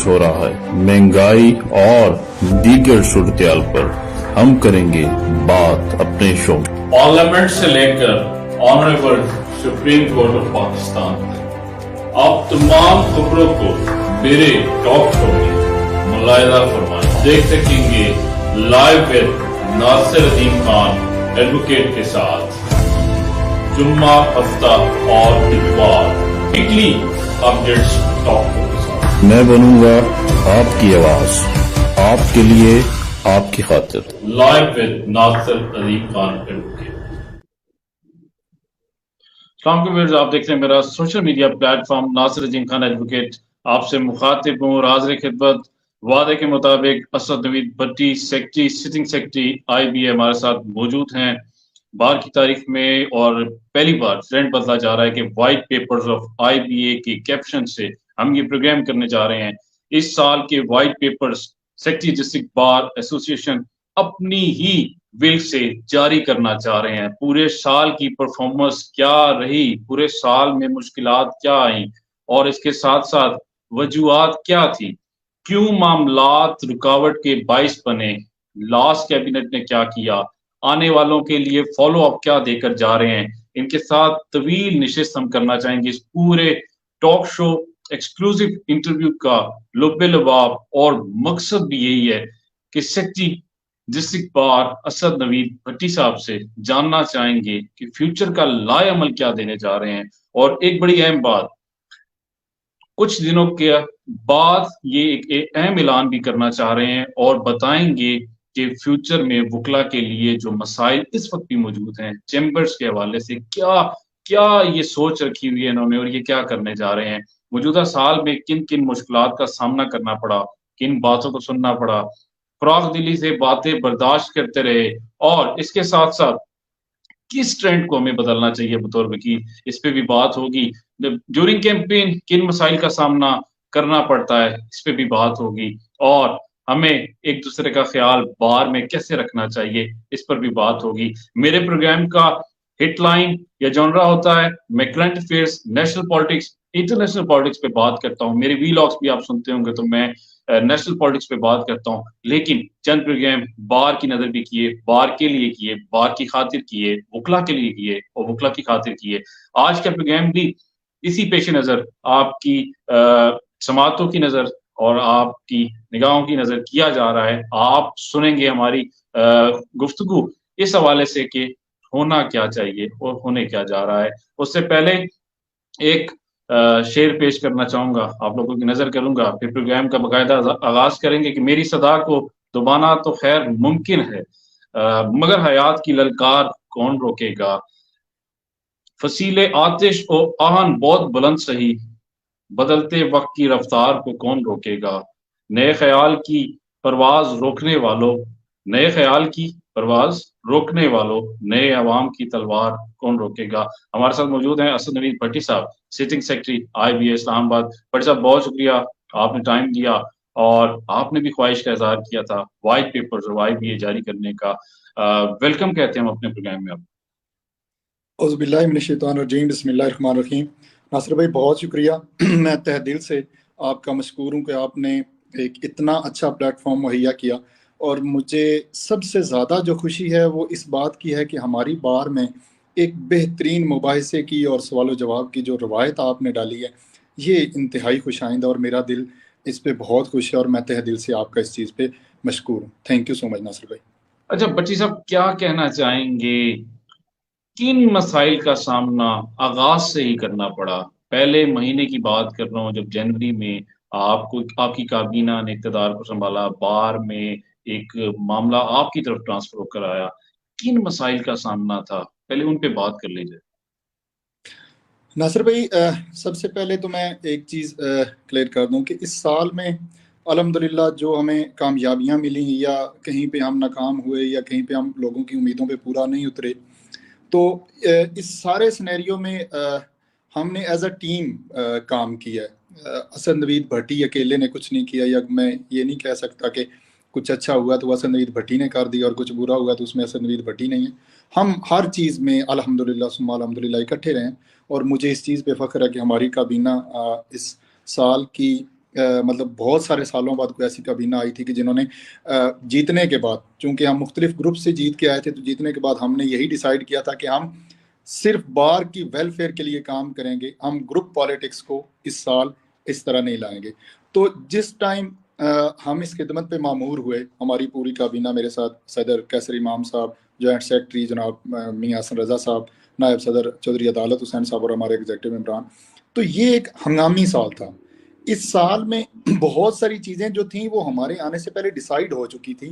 खर्च हो रहा है, महंगाई और दीगर सूरत-ए-हाल पर हम करेंगे बात अपने शो में। पार्लियामेंट से लेकर honourable supreme court of Pakistan, आप तमाम खबरों को मेरे टॉक शो में मुलाहिजा फरमाएं। देख सकेंगे live with Nasir Azeem Khan advocate के साथ जुम्मा, हफ्ता और इतवार वीकली अपडेट्स टॉक शो के साथ। मैं बनूंगा आपकी आवाज, आपके लिए, आपकी खातिर। Live with Nasir Azeem Khan advocate. आप देख रहे हैं मेरा social media platform Nasir Azeem Khan advocate. आपसे मुखातिब हूँ, हाज़िर खिदमत। वादे के मुताबिक Asad Naveed Bhatti secretary, sitting secretary IBA हमारे साथ मौजूद हैं बार की तारीख में। और पहली बार ट्रेंड बदला जा रहा है कि व्हाइट पेपर्स ऑफ IBA के कैप्शन से हम ये प्रोग्राम करने जा रहे हैं। इस साल के white papers secretary district bar association अपनी ही विल से जारी करना चाह रहे हैं। पूरे साल की परफॉर्मेंस क्या रही, पूरे साल में मुश्किलात क्या आई और इसके साथ साथ वजूहात क्या थी, क्यों मामलात रुकावट के बाइस बने, लास्ट कैबिनेट ने क्या किया, आने वालों के लिए फॉलो अप क्या देकर जा रहे हैं। इनके साथ तवील निशिस्त हम करना चाहेंगे। इस पूरे टॉक शो एक्सक्लूसिव इंटरव्यू का लुब्बे लबाब और मकसद भी यही है कि secretary district bar Asad Naveed Bhatti साहब से जानना चाहेंगे कि फ्यूचर का लाएअमल क्या देने जा रहे हैं। और एक बड़ी अहम बात, कुछ दिनों के बाद ये एक अहम ऐलान भी करना चाह रहे हैं और बताएंगे कि फ्यूचर में वकला के लिए जो मसाइल इस वक्त भी मौजूद हैं चैम्बर्स के हवाले से क्या क्या ये सोच रखी हुई है इन्होंने और ये क्या करने जा रहे हैं। मौजूदा साल में किन किन मुश्किलात का सामना करना पड़ा, किन बातों को सुनना पड़ा, फराख दिली से बातें बर्दाश्त करते रहे और इसके साथ साथ किस ट्रेंड को हमें बदलना चाहिए बतौर वकील, इस पे भी बात होगी। ड्यूरिंग कैंपेन किन मसाइल का सामना करना पड़ता है, इस पे भी बात होगी। और हमें एक दूसरे का ख्याल बार में कैसे रखना चाहिए, इस पर भी बात होगी। मेरे प्रोग्राम का हिटलाइन या जॉनरा होता है, मैं current affairs, national politics, international politics पे बात करता हूँ। मेरे वीलॉग्स भी आप सुनते होंगे तो मैं नेशनल पॉलिटिक्स पे बात करता हूँ, लेकिन चंद प्रोग्राम बार की नजर भी किए, बार के लिए किए, बार की खातिर किए, वकला के लिए किए और वकला की खातिर किए। आज का प्रोग्राम भी इसी पेश नजर आपकी समातों की नजर और आपकी निगाहों की नजर किया जा रहा है। आप सुनेंगे हमारी गुफ्तगू इस हवाले से कि होना क्या चाहिए और होने क्या जा रहा है। उससे पहले एक शेर पेश करना चाहूंगा, आप लोगों की नजर करूंगा, फिर प्रोग्राम का बाकायदा आगाज करेंगे कि मेरी सदा को दबाना तो खैर मुमकिन है, मगर हयात की ललकार कौन रोकेगा। फसीले आतिश ओ आहन बहुत बुलंद सही, बदलते वक्त की रफ्तार को कौन रोकेगा। नए ख्याल की परवाज रोकने वालों, नए ख्याल की परवाज रोकने वालों, नए अवाम की तलवार कौन रोकेगा। हमारे साथ मौजूद हैं असद नवीद भट्टी साहब, सिटिंग सेक्रेटरी IBA इस्लामाबाद। भट्टी साहब बहुत शुक्रिया, आपने टाइम दिया और आपने भी ख्वाहिश का इजहार किया था व्हाइट पेपर्स और IBA जारी करने का। वेलकम कहते हैं हम अपने प्रोग्राम में। बिस्मिल्लाहिर्रहमानिर्रहीम। नासिर भाई बहुत शुक्रिया मैं तहे दिल से आपका मशकूर हूँ कि आपने एक इतना अच्छा प्लेटफॉर्म मुहैया किया। और मुझे सबसे ज़्यादा जो खुशी है वो इस बात की है कि हमारी बार में एक बेहतरीन मुबाहिसे की और सवाल जवाब की जो रवायत आपने डाली है, ये इंतहाई खुशाइंद और मेरा दिल इस पे बहुत खुश है और मैं तहे दिल से आपका इस चीज़ पे मशकूर हूँ। Thank you so much Nasir भाई। अच्छा भट्टी साहब, क्या कहना चाहेंगे, किन मसाइल का सामना आगाज से ही करना पड़ा? पहले महीने की बात कर रहा हूँ जब जनवरी में आपको आपकी काबीना ने इक़्तिदार को संभाला, बार में एक मामला आपकी तरफ ट्रांसफर होकर आया, किन मसाइल का सामना था, पहले उन पे बात कर लीजिए। नासिर भाई सबसे पहले तो मैं एक चीज़ क्लियर कर दूं कि इस साल में अल्हम्दुलिल्लाह जो हमें कामयाबियां मिली या कहीं पे हम नाकाम हुए या कहीं पे हम लोगों की उम्मीदों पे पूरा नहीं उतरे, तो इस सारे सिनेरियो में हमने एज अ टीम काम किया है। असद नवीद भट्टी अकेले ने कुछ नहीं किया, या मैं ये नहीं कह सकता कि कुछ अच्छा हुआ तो असद नवीद भट्टी ने कर दिया और कुछ बुरा हुआ तो उसमें असद नवीद भट्टी नहीं है। हम हर चीज़ में अल्हम्दुलिल्लाह सुम्मा अल्हम्दुलिल्लाह इकट्ठे रहें और मुझे इस चीज़ पे फ़ख्र है कि हमारी काबीना इस साल की मतलब बहुत सारे सालों बाद कोई ऐसी काबीना आई थी कि जिन्होंने जीतने के बाद, चूंकि हम मुख्तलिफ ग्रुप से जीत के आए थे, तो जीतने के बाद हमने यही डिसाइड किया था कि हम सिर्फ बार की वेलफेयर के लिए काम करेंगे, हम ग्रुप पॉलिटिक्स को इस साल इस तरह नहीं लाएंगे। तो जिस टाइम हम इस खिदमत पे मामूर हुए, हमारी पूरी काबीना, मेरे साथ सदर कैसर इमाम साहब, जॉइंट सेक्रेटरी जनाब मियां हसन रजा साहब, नायब सदर चौधरी अदालत हुसैन साहब और हमारे एग्जीक्यूटिव मेंबरान। तो ये एक हंगामी साल था। इस साल में बहुत सारी चीज़ें जो थी वो हमारे आने से पहले डिसाइड हो चुकी थी।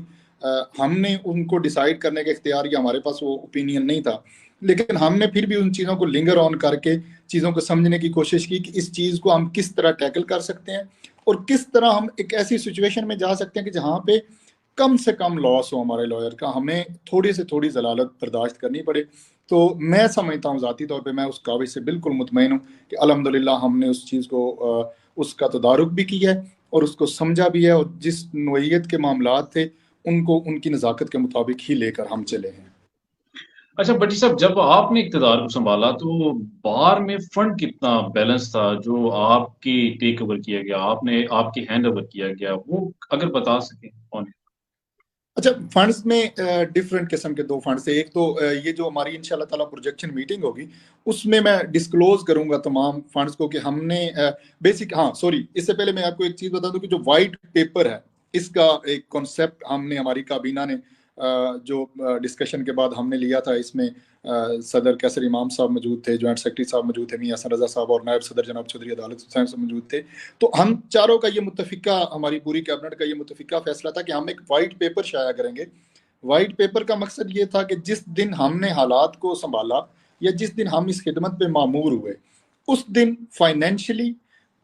हमने उनको डिसाइड करने का इख्तियार, या हमारे पास वो ओपिनियन नहीं था, लेकिन हमने फिर भी उन चीज़ों को लिंगर ऑन करके चीज़ों को समझने की कोशिश की कि इस चीज़ को हम किस तरह टैकल कर सकते हैं और किस तरह हम एक ऐसी सिचुएशन में जा सकते हैं कि जहाँ पे कम से कम लॉस हो हमारे लॉयर का, हमें थोड़ी से थोड़ी जलालत बर्दाश्त करनी पड़े। तो मैं समझता हूँ, ज़ाती तौर पे मैं उस काबिज से बिल्कुल मुतमईन हूँ कि अल्हम्दुलिल्लाह हमने उस चीज़ को उसका तदारुक भी किया है और उसको समझा भी है, और जिस नोयत के मामलात थे उनको उनकी नज़ाकत के मुताबिक ही लेकर हम चले हैं। अच्छा भट्टी साहब, जब आपने इक़्तिदार को संभाला तो बार में फंड कितना बैलेंस था जो आपकी टेक ओवर किया गया, आपने आपकी हैंड ओवर किया गया, वो अगर बता सकें कौन? अच्छा, फंड्स में डिफरेंट किस्म के दो फंड्स थे। एक तो ये जो हमारी इंशाल्लाह ताला प्रोजेक्शन मीटिंग होगी उसमें मैं डिस्क्लोज करूंगा तमाम फंड्स को कि हमने बेसिक, हाँ सॉरी, इससे पहले मैं आपको एक चीज़ बता दूं कि जो वाइट पेपर है इसका एक कॉन्सेप्ट हमने, हमारी काबीना ने जो डिस्कशन के बाद हमने लिया था, इसमें सदर कैसर इमाम साहब मौजूद थे, जॉइंट सेक्रेटरी साहब मौजूद थे, मियां हसन रजा साहब, और नायब सदर जनाब चौधरी अदालत हुसैन साहब मौजूद थे। तो हम चारों का ये मुत्तफिका, हमारी पूरी कैबिनेट का ये मुत्तफिका फैसला था कि हम एक वाइट पेपर शाया करेंगे। वाइट पेपर का मकसद ये था कि जिस दिन हमने हालात को संभाला या जिस दिन हम इस खिदमत पे मामूर हुए, उस दिन फाइनेंशियली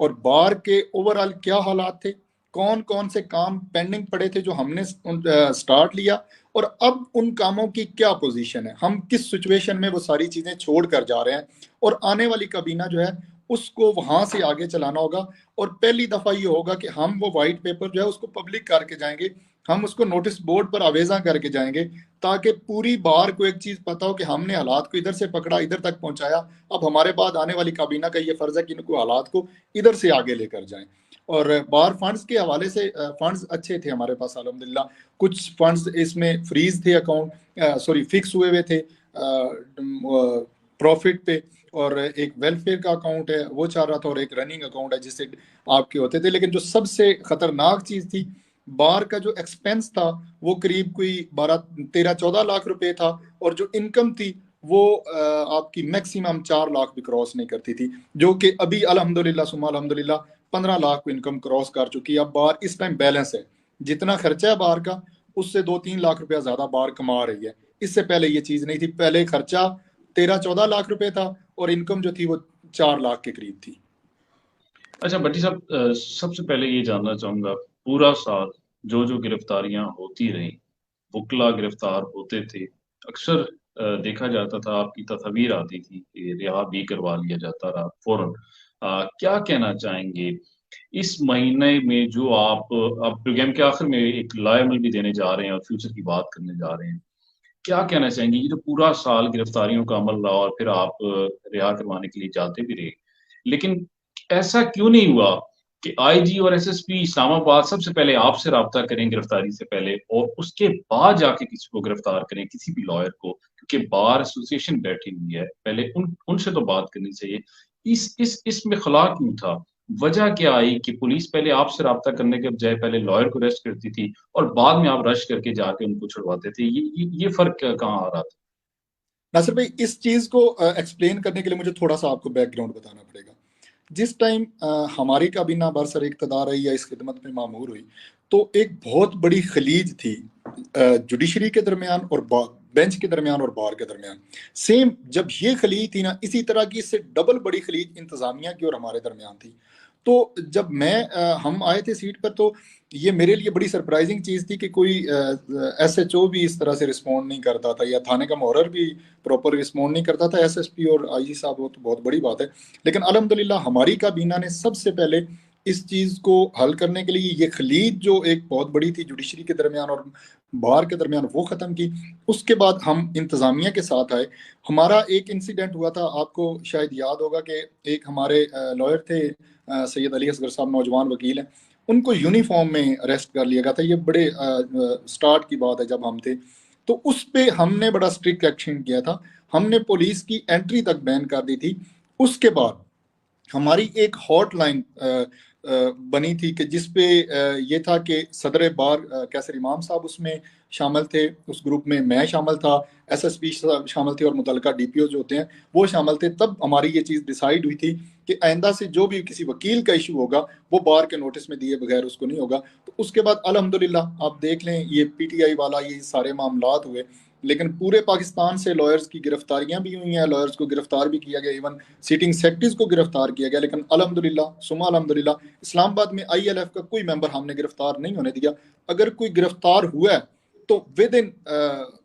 और बार के ओवरऑल क्या हालात थे, कौन कौन से काम पेंडिंग पड़े थे जो हमने स्टार्ट लिया, और अब उन कामों की क्या पोजीशन है, हम किस सिचुएशन में वो सारी चीज़ें छोड़ कर जा रहे हैं, और आने वाली काबीना जो है उसको वहां से आगे चलाना होगा। और पहली दफ़ा ये होगा कि हम वो वाइट पेपर जो है उसको पब्लिक करके जाएंगे, हम उसको नोटिस बोर्ड पर आवेजा करके जाएंगे, ताकि पूरी बार को एक चीज़ पता हो कि हमने हालात को इधर से पकड़ा, इधर तक पहुंचाया। अब हमारे बाद आने वाली काबीना का ये फ़र्ज़ है कि इनको हालात को इधर से आगे लेकर जाएं। और बार फंड्स के हवाले से फंड्स अच्छे थे हमारे पास अल्हम्दुलिल्लाह। कुछ फंड्स इसमें फ्रीज थे, अकाउंट सॉरी फिक्स हुए थे प्रॉफिट पे, और एक वेलफेयर का अकाउंट है वो चाह रहा था, और एक रनिंग अकाउंट है जिससे आपके होते थे। लेकिन जो सबसे खतरनाक चीज़ थी, बार का जो एक्सपेंस था वो करीब कोई 12-13-14 लाख रुपए था, और जो इनकम थी वो आपकी मैक्सिमम 4 लाख भी क्रॉस नहीं करती थी, जो कि अभी अल्हम्दुलिल्लाह सुम्मा अल्हम्दुलिल्लाह 15 लाख को इनकम क्रॉस कर चुकी है। अब बार इस टाइम बैलेंस है, जितना खर्चा है बार का उससे 2-3 लाख रुपया ज्यादा बार कमा रही है। इससे पहले ये चीज नहीं थी, पहले खर्चा 13-14 लाख रुपए था और इनकम जो थी वो 4 लाख के करीब थी। अच्छा भट्टी साहब, सबसे पहले ये जानना चाहूंगा, पूरा साल जो जो गिरफ्तारियां होती रही, वकला गिरफ्तार होते थे, अक्सर देखा जाता था, आपकी तस्वीर आती थी कि रिहा भी करवा लिया जाता रहा फौरन। क्या कहना चाहेंगे इस महीने में जो आप अब प्रोग्राम के आखिर में एक लायमल भी देने जा रहे हैं और फ्यूचर की बात करने जा रहे हैं, क्या कहना चाहेंगे? ये जो पूरा साल गिरफ्तारियों का अमल रहा और फिर आप रिहा करवाने के लिए जाते भी रहे, लेकिन ऐसा क्यों नहीं हुआ कि आईजी और एसएसपी इस्लामाबाद सबसे पहले आपसे राब्ता करें गिरफ्तारी से पहले और उसके बाद जाके किसी को गिरफ्तार करें, किसी भी लॉयर को, क्योंकि बार एसोसिएशन बैठी हुई है, पहले उनसे तो बात करनी चाहिए। इसमें खला क्यों था? वजह क्या आई कि पुलिस पहले आपसे राब्ता करने के बजाय पहले लॉयर को अरेस्ट करती थी और बाद में आप रश करके जाके उनको छुड़वाते थे? ये फ़र्क कहाँ आ रहा था? नासिर भाई, इस चीज को एक्सप्लेन करने के लिए मुझे थोड़ा सा आपको बैकग्राउंड बताना पड़ेगा। जिस टाइम हमारी काबीना बरसर इक़्तिदार रही या इस खिदमत में मामूर हुई, तो एक बहुत बड़ी खलीज थी जुडिशरी के दरमियान और बेंच के दरमियान और बार के दरमियान। सेम जब ये खलीज थी ना, इसी तरह की इससे डबल बड़ी खलीज इंतजामिया की और हमारे दरमियान थी। तो जब हम आए थे सीट पर, तो ये मेरे लिए बड़ी सरप्राइजिंग चीज़ थी कि कोई एसएचओ भी इस तरह से रिस्पॉन्ड नहीं करता था, या थाने का मोहर भी प्रॉपर रिस्पॉन्ड नहीं करता था। एसएसपी और आईजी साहब, वो तो बहुत बड़ी बात है, लेकिन अल्हम्दुलिल्लाह हमारी काबीना ने सबसे पहले इस चीज़ को हल करने के लिए, ये खलीज जो एक बहुत बड़ी थी जुडिशरी के दरमियान और बार के दरमियान वो ख़त्म की। उसके बाद हम इंतज़ामिया के साथ आए। हमारा एक इंसिडेंट हुआ था, आपको शायद याद होगा कि एक हमारे लॉयर थे सैयद अली असगर साहब, नौजवान वकील हैं, उनको यूनिफॉर्म में अरेस्ट कर लिया गया था। ये बड़े स्टार्ट की बात है जब हम थे। तो उस पे हमने बड़ा स्ट्रिक्ट एक्शन किया था, हमने पुलिस की एंट्री तक बैन कर दी थी। उसके बाद हमारी एक हॉटलाइन बनी थी कि जिसपे ये था कि सदर बार कैसर इमाम साहब उसमें शामिल थे, उस ग्रुप में मैं शामिल था, एसएसपी शामिल थे और मुतलका डीपीओ जो होते हैं वो शामिल थे। तब हमारी ये चीज़ डिसाइड हुई थी कि आइंदा से जो भी किसी वकील का इशू होगा वो बार के नोटिस में दिए बगैर उसको नहीं होगा। तो उसके बाद अल्हम्दुलिल्लाह आप देख लें, ये पीटीआई वाला ये सारे मामलात हुए, लेकिन पूरे पाकिस्तान से लॉयर्स की गिरफ्तारियां भी हुई हैं, लॉयर्स को गिरफ्तार भी किया गया, इवन सिटिंग सेक्रेटरीज को गिरफ्तार किया गया। लेकिन अल्हम्दुलिल्लाह सुमा अल्हम्दुलिल्लाह इस्लामाबाद में आईएलएफ का कोई मेंबर हमने गिरफ्तार नहीं होने दिया। अगर कोई गिरफ्तार हुआ है तो विद इन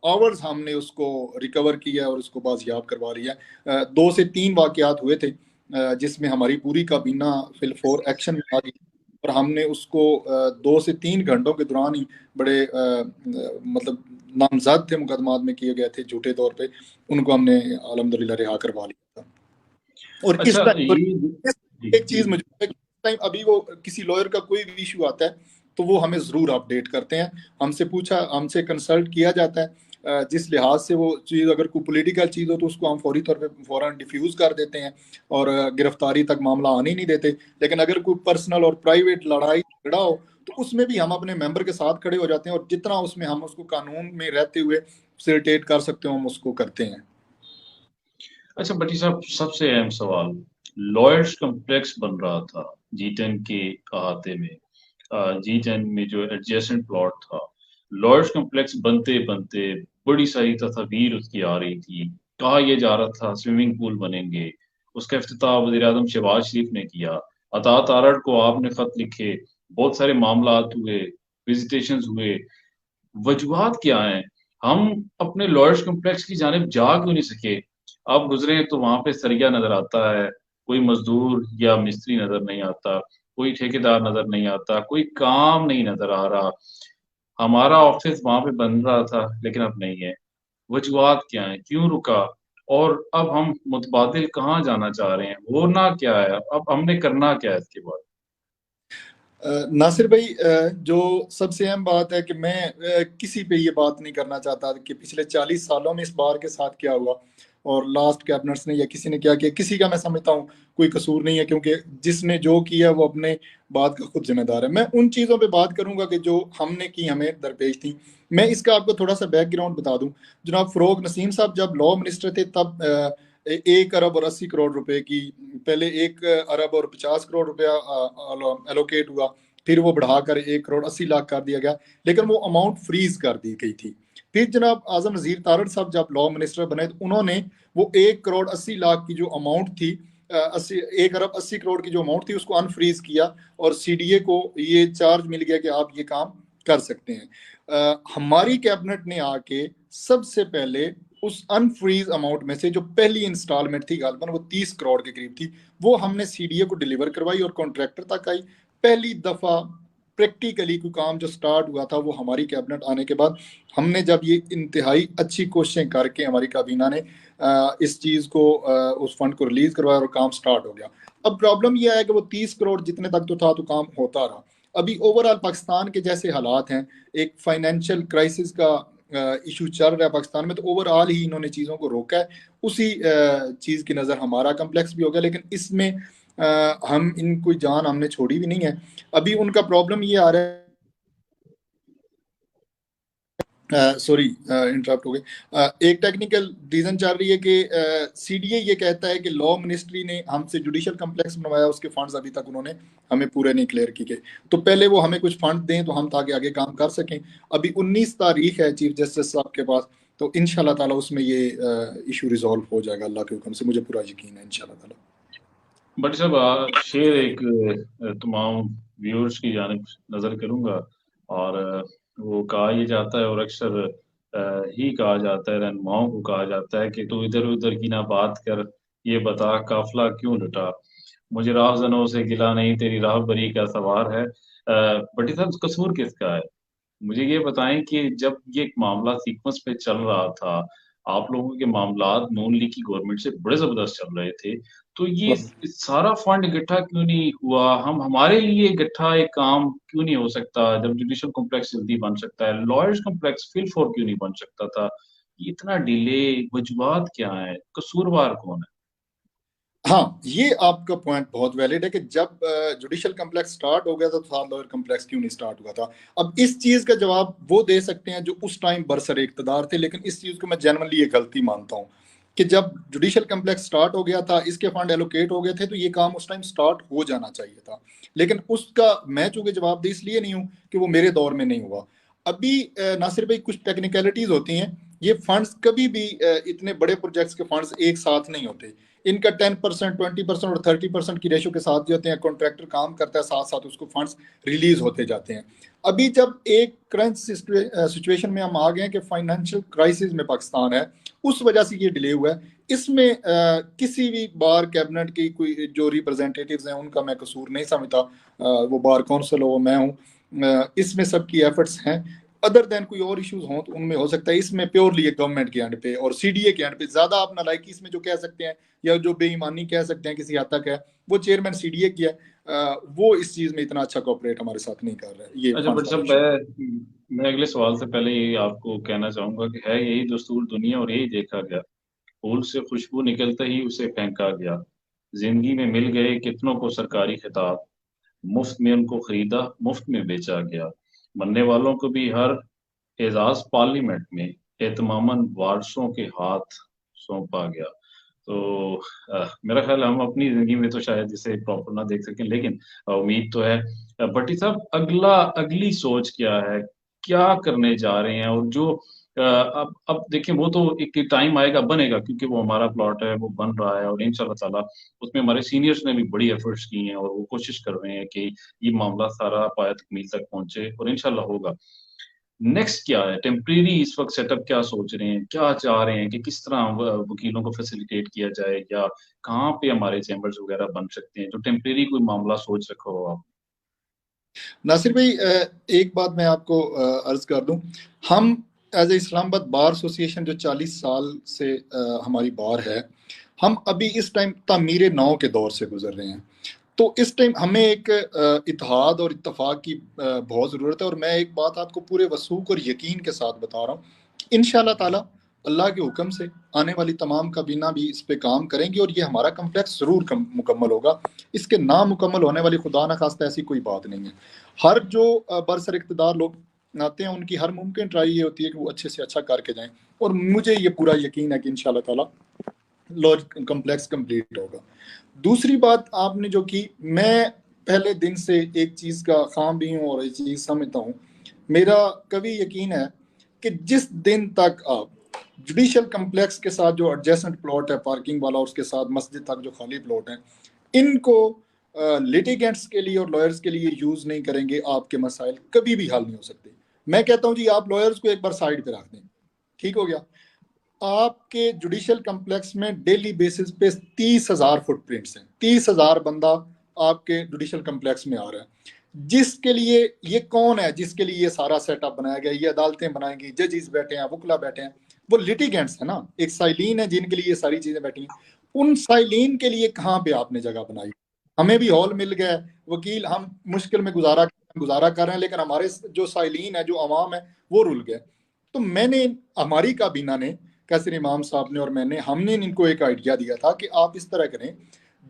आवर्स हमने उसको रिकवर किया और उसको बाजियाब करवा लिया। 2 से 3 वाकयात हुए थे जिसमें हमारी पूरी काबीना फिल फोर एक्शन में आ गई और हमने उसको 2 से 3 घंटों के दौरान ही बड़े मतलब नामजद थे, मुकदमात में किए गए थे झूठे तौर पे, उनको हमने अल्हम्दुलिल्लाह रिहा करवा लिया था। और इस अच्छा टाइम ये जी एक चीज मुझे है कि इस टाइम अभी वो किसी लॉयर का कोई भी इशू आता है तो वो हमें जरूर अपडेट करते हैं, हमसे कंसल्ट किया जाता है। जिस लिहाज से वो चीज़, अगर कोई पॉलिटिकल चीज़ हो तो उसको हम फौरी तौर पे फौरन डिफ्यूज कर देते हैं और गिरफ्तारी तक मामला आने ही नहीं देते। लेकिन अगर कोई पर्सनल और प्राइवेट लड़ाई झगड़ा हो तो उसमें भी हम अपने मेंबर के साथ खड़े हो जाते हैं और जितना उसमें हम उसको कानून में रहते हुए फैसिलिटेट कर सकते हो हम उसको करते हैं। अच्छा भट्टी साहब, सबसे अहम सवाल, लॉयर्स कॉम्प्लेक्स बन रहा था G10 के अहाते में, G10 में जो एडजेसेंट प्लॉट था, लॉयर्स कॉम्प्लेक्स बनते बनते बड़ी सारी तस्वीर उसकी आ रही थी, कहा यह जा रहा था स्विमिंग पूल बनेंगे, उसका इफ्तिताह वज़ीर आज़म शहबाज शरीफ ने किया, अतात आरड़ को आपने खत लिखे, बहुत सारे मामलात हुए, विजिटेशंस हुए, वजूहात क्या हैं? हम अपने लॉयर्स कॉम्प्लेक्स की जानिब जा क्यों नहीं सके? आप गुजरे तो वहां पे सरिया नजर आता है, कोई मजदूर या मिस्त्री नजर नहीं आता, कोई ठेकेदार नजर नहीं आता, कोई काम नहीं नजर आ रहा। हमारा ऑफिस वहां पे बन रहा था लेकिन अब नहीं है। वजूहात क्या है, क्यों रुका, और अब हम मुतबादिल कहाँ जाना चाह रहे हैं, होना क्या है, अब हमने करना क्या है इसके बाद? नासिर भाई, जो सबसे अहम बात है कि मैं किसी पे ये बात नहीं करना चाहता कि पिछले 40 सालों में इस बार के साथ क्या हुआ और लास्ट कैबिनेट्स ने या किसी ने क्या किया, किसी का मैं समझता हूँ कोई कसूर नहीं है, क्योंकि जिसने जो किया वो अपने बात का खुद जिम्मेदार है। मैं उन चीज़ों पे बात करूंगा कि जो हमने की, हमें दरपेश थी। मैं इसका आपको थोड़ा सा बैकग्राउंड बता दूं। जनाब फ़रोग नसीम साहब जब लॉ मिनिस्टर थे तब 1 अरब और 80 करोड़ रुपए की, पहले 1 अरब और 50 करोड़ रुपया एलोकेट हुआ, फिर वो बढ़ाकर 1 करोड़ 80 लाख कर दिया गया, लेकिन वो अमाउंट फ्रीज कर दी गई थी। फिर जनाब आजम नजीर तारड़ साहब जब लॉ मिनिस्टर बने तो उन्होंने वो 1 करोड़ 80 लाख की जो अमाउंट थी, 1 अरब 80 करोड़ की जो अमाउंट थी उसको अनफ्रीज किया और सीडीए को ये चार्ज मिल गया कि आप ये काम कर सकते हैं। हमारी कैबिनेट ने आके सबसे पहले उस अनफ्रीज अमाउंट में से जो पहली इंस्टॉलमेंट थी, गालबन वो 30 करोड़ के करीब थी, वो हमने सीडीए को डिलीवर करवाई और कॉन्ट्रैक्टर तक आई। पहली दफा प्रैक्टिकली कोई काम जो स्टार्ट हुआ था वो हमारी कैबिनेट आने के बाद हमने जब ये इंतहाई अच्छी कोशिशें करके हमारी काबीना ने इस चीज को उस फंड को रिलीज करवाया और काम स्टार्ट हो गया। अब प्रॉब्लम यह है कि वो 30 करोड़ जितने तक तो था तो काम होता रहा। अभी ओवरऑल पाकिस्तान के जैसे हालात हैं, एक फाइनेंशियल क्राइसिस का इशू चल रहा है पाकिस्तान में, तो ओवरऑल ही इन्होंने चीज़ों को रोका है। उसी चीज़ की नज़र हमारा कम्प्लेक्स भी हो गया, लेकिन इसमें हम इन कोई जान हमने छोड़ी भी नहीं है। अभी उनका प्रॉब्लम ये आ रहा है, सॉरी इंटरप्ट हो गए, एक टेक्निकल रीजन चल रही है कि सीडीए ये कहता है कि लॉ मिनिस्ट्री ने हमसे जुडिशल कम्प्लेक्स बनवाया, उसके फंड्स अभी तक उन्होंने हमें पूरे नहीं क्लियर किए, तो पहले वो हमें कुछ फंड दें तो हम ताकि आगे काम कर सकें। अभी 19 तारीख है चीफ जस्टिस साहब के पास, तो इंशाल्लाह ताला उसमें ये इशू रिजॉल्व हो जाएगा अल्लाह के हुक्म से, मुझे पूरा यकीन है इंशाल्लाह ताला। बट साहब शेर एक तमाम व्यूअर्स की जानिब नज़र करूंगा, और वो कहा यह जाता है, और अक्सर ही कहा जाता है, रहनुमाओं को कहा जाता है कि तू इधर उधर की ना बात कर, ये बता काफिला क्यों लुटा, मुझे राहजनों से गिला नहीं तेरी राहबरी का सवार है। बटी साहब, कसूर किसका है? मुझे ये बताएं कि जब ये एक मामला सीक्वेंस पे चल रहा था, आप लोगों के मामलात नून लीग की गवर्नमेंट से बड़े जबरदस्त चल रहे थे, तो ये सारा फंड इकट्ठा क्यों नहीं हुआ? हम हमारे लिए इकट्ठा एक काम क्यों नहीं हो सकता? जब जुडिशल कॉम्प्लेक्स जल्दी बन सकता है, लॉयर्स कॉम्प्लेक्स फिल फॉर क्यों नहीं बन सकता था? ये इतना डिले, वजूहात क्या है? कसूरवार कौन है? हाँ, ये आपका पॉइंट बहुत वैलिड है कि जब जुडिशल कम्प्लेक्स स्टार्ट हो गया था तो था लॉयर कम्प्लेक्स क्यों नहीं स्टार्ट हुआ था। अब इस चीज का जवाब वो दे सकते हैं जो उस टाइम बरसरे इक़्तिदार थे, लेकिन इस चीज को मैं जनरली ये गलती मानता हूँ कि जब जुडिशल कम्प्लेक्स स्टार्ट हो गया था, इसके फंड एलोकेट हो गए थे, तो ये काम उस टाइम स्टार्ट हो जाना चाहिए था। लेकिन उसका मैं चूंकि जवाब दे इसलिए नहीं हूँ कि वो मेरे दौर में नहीं हुआ। अभी नासिर भाई, कुछ टेक्निकलिटीज होती हैं। ये फंड्स कभी भी इतने बड़े प्रोजेक्ट्स के फंड्स एक साथ नहीं होते। इनका 10%, 20% और 30% की रेशो के साथ जो होते हैं, कॉन्ट्रैक्टर काम करता है, साथ साथ उसको फंड्स रिलीज होते जाते हैं। अभी जब एक करंट सिचुएशन में हम आ गए हैं कि फाइनेंशियल क्राइसिस में पाकिस्तान है, उस वजह से ये डिले हुआ है। इसमें किसी भी बार कैबिनेट की कोई जो रिप्रेजेंटेटिव्स हैं उनका मैं कसूर नहीं समझता। वो बार काउंसिल हो, मैं हूँ, इसमें सबकी एफर्ट्स हैं। अदर देन कोई और इश्यूज हों तो उनमें हो सकता है। इसमें प्योरली एक गवर्नमेंट के एंड पे और सीडीए के एंड पे ज्यादा आप नालायकी इसमें जो कह सकते हैं या जो बेईमानी कह सकते हैं किसी हद तक है, वो चेयरमैन सीडीए की है। वो इस चीज में इतना अच्छा कोऑपरेट हमारे साथ नहीं कर रहा है, ये अच्छा फंड्स बट वाला साहब, इशू। मैं अगले सवाल से पहले ये आपको कहना चाहूंगा कि है यही दस्तूर दुनिया और यही देखा गया। फूल से खुशबू निकलते ही उसे फेंका गया। जिंदगी में मिल गए कितनों को सरकारी खिताब, मुफ्त में उनको खरीदा, मुफ्त में बेचा गया। मरने वालों को भी हर एजाज पार्लियामेंट में एहतमामन वारसों के हाथ सौंपा गया। तो मेरा ख्याल है हम अपनी जिंदगी में तो शायद इसे प्रॉपर ना देख सकें, लेकिन उम्मीद तो है। भट्टी साहब, अगली सोच क्या है? क्या करने जा रहे हैं? और जो अब देखिए, वो तो एक टाइम आएगा, बनेगा, क्योंकि वो हमारा प्लॉट है, वो बन रहा है, और इंशाल्लाह ताला उसमें हमारे सीनियर्स ने भी बड़ी एफर्ट्स की हैं और वो कोशिश कर रहे हैं कि ये मामला सारा पाया तकमील तक पहुंचे, और इंशाल्लाह होगा। नेक्स्ट क्या है? टेम्परेरी इस वक्त सेटअप क्या सोच रहे हैं, क्या चाह रहे हैं कि किस तरह वकीलों को फैसिलिटेट किया जाए, या कहाँ पे हमारे चैम्बर्स वगैरह बन सकते हैं? जो टेम्परेरी कोई मामला सोच रखा हो आप। नासिर भाई, एक बात मैं आपको अर्ज कर दूं। हम as a Islamabad bar association जो 40 साल से हमारी बार है, हम अभी इस टाइम तामीर नौ के दौर से गुजर रहे हैं। तो इस टाइम हमें एक इत्तेहाद और इत्तफाक की बहुत ज़रूरत है। और मैं एक बात आपको पूरे वसूख और यकीन के साथ बता रहा हूँ, इंशाल्लाह ताला अल्लाह के हुक्म से आने वाली तमाम काबीना भी इस पे काम करेंगी और ये हमारा कम्प्लेक्स ज़रूर मुकम्मल होगा। इसके नामुकम्मल होने वाली खुदा न खास्ता ऐसी कोई बात नहीं है। हर जो बरसर इक़्तिदार लोग आते हैं, उनकी हर मुमकिन ट्राई ये होती है कि वो अच्छे से अच्छा करके जाएं, और मुझे ये पूरा यकीन है कि इंशाल्लाह ताला लॉज कम्प्लेक्स कंप्लीट होगा। दूसरी बात आपने जो की, मैं पहले दिन से एक चीज़ का खाम भी हूँ और एक चीज़ समझता हूँ। मेरा कभी यकीन है कि जिस दिन तक आप जुडिशल कम्प्लेक्स के साथ जो एडजेसेंट प्लॉट है पार्किंग वाला, उसके साथ मस्जिद तक जो खाली प्लॉट है, इनको लिटिगेंट्स के लिए और लॉयर्स के लिए यूज नहीं करेंगे, आपके मसाइल कभी भी हल नहीं हो सकते। मैं कहता हूँ जी, आप लॉयर्स को एक बार साइड पे रख दें, ठीक हो गया। आपके जुडिशल कम्प्लेक्स में डेली बेसिस पे 30,000 फुटप्रिंट्स हैं। 30,000 बंदा आपके जुडिशल कम्प्लेक्स में आ रहा है। जिसके लिए ये कौन है जिसके लिए ये सारा सेटअप बनाया गया, ये अदालतें बनाएंगी, जजेस बैठे हैं, वकला बैठे हैं, वो लिटिगेंट्स है ना, एक साइलिन है जिनके लिए ये सारी चीजें बैठी हैं। उन साइलिन के लिए कहाँ पे आपने जगह बनाई? हमें भी हॉल मिल गया है, वकील हम मुश्किल में गुजारा कर रहे हैं, लेकिन हमारे जो साइलिन है, जो अवाम है, वो रुल गए। तो मैंने, हमारी काबीना ने, कैसर इमाम साहब ने और मैंने, हमने इनको एक आइडिया दिया था कि आप इस तरह करें,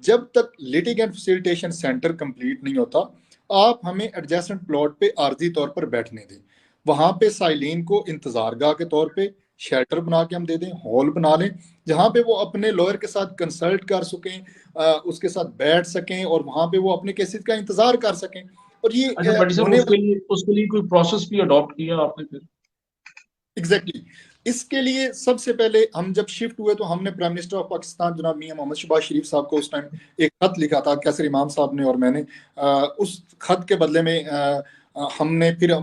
जब तक लिटिगेंट फैसिलिटेशन सेंटर कंप्लीट नहीं होता, आप हमें एडजेसेंट प्लॉट पे आर्जी तौर पर बैठने दें। वहां पे साइलिन को इंतजारगाह के तौर पे शेल्टर बना के हम दे दें, हॉल बना लें, जहां पे वो अपने लॉयर के साथ कंसल्ट कर सकें, उसके साथ बैठ सकें और वहां पे वो अपने केसेस का इंतजार कर सकें। और ये अच्छा बट सर, होने उसके लिए कोई प्रोसेस भी अडॉप्ट किया आपने फिर? एग्जैक्टली इसके लिए सबसे पहले हम जब शिफ्ट हुए तो हमने प्राइम मिनिस्टर ऑफ पाकिस्तान जनाब मियां मोहम्मद शहबाज शरीफ साहब को उस टाइम एक खत लिखा था, कैसर इमाम साहब ने और मैंने। उस खत के बदले में हमने फिर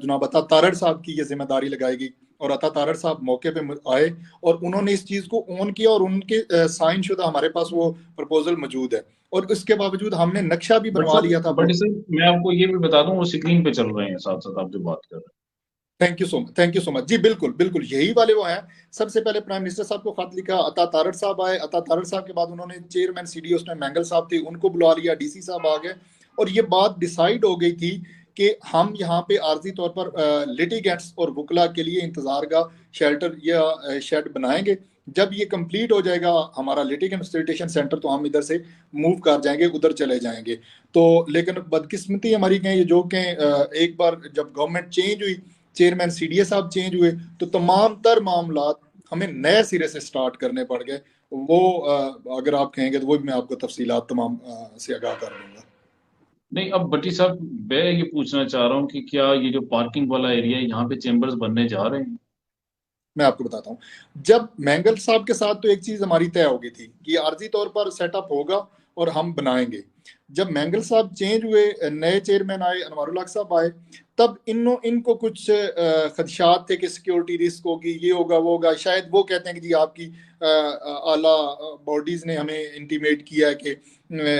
जनाब अता तारड़ साहब की ये जिम्मेदारी लगाई गई, और अता तारड़ साहब मौके पे आए और उन्होंने इस चीज को ऑन किया, और उनके साइन शुदा हमारे पास वो प्रपोजल मौजूद है। और इसके बावजूद हमने नक्शा भी बनवा लिया था। बट सर, मैं आपको ये भी बता दूं, वो स्क्रीन पे चल रहे हैं साथ साथ आप जो बात कर रहे हैं। Thank you so much, thank you so much जी। बिल्कुल बिल्कुल यही वाले वो हैं। सबसे पहले प्राइम मिनिस्टर साहब को खत लिखा, अता तारड़ साहब आए, अता तारड़ साहब के बाद उन्होंने चेयरमैन सीडी उस टाइम मैंगल साहब थे, उनको बुला लिया, डीसी साहब आ गए, और ये बात डिसाइड हो गई थी कि हम यहाँ पे आर्जी तौर पर लिटिगेंट्स और वकला के लिए इंतजार का शेल्टर या शेड बनाएंगे। जब ये कंप्लीट हो जाएगा हमारा लिटिगेंट फैसिलिटेशन सेंटर, तो हम इधर से मूव कर जाएंगे, उधर चले जाएंगे। तो लेकिन बदकिस्मती हमारी कहें, ये जो कि एक बार जब गवर्नमेंट चेंज हुई, चेयरमैन सीडीए साहब चेंज हुए, तो तमाम तर मामलात हमें नए सिरे से स्टार्ट करने पड़ गए। वो अगर आप कहेंगे तो वो भी मैं आपको तफसीलात तमाम से आगाह कर दूंगा। नहीं, अब भट्टी साहब मैं ये पूछना चाह रहा हूँ कि क्या ये जो पार्किंग वाला एरिया है यहाँ पे चेम्बर्स बनने जा रहे हैं? मैं आपको बताता हूँ, जब मैंगल साहब के साथ तो एक चीज हमारी तय हो गई थी कि आर्जी तौर पर सेटअप होगा और हम बनाएंगे। जब मैंगल साहब चेंज हुए, नए चेयरमैन आए, अनवारुल हक साहब आए, तब इनको कुछ खदशात थे कि सिक्योरिटी रिस्क होगी, ये होगा वो होगा। शायद वो कहते हैं कि जी आपकी आला बॉडीज ने हमें इंटीमेट किया है कि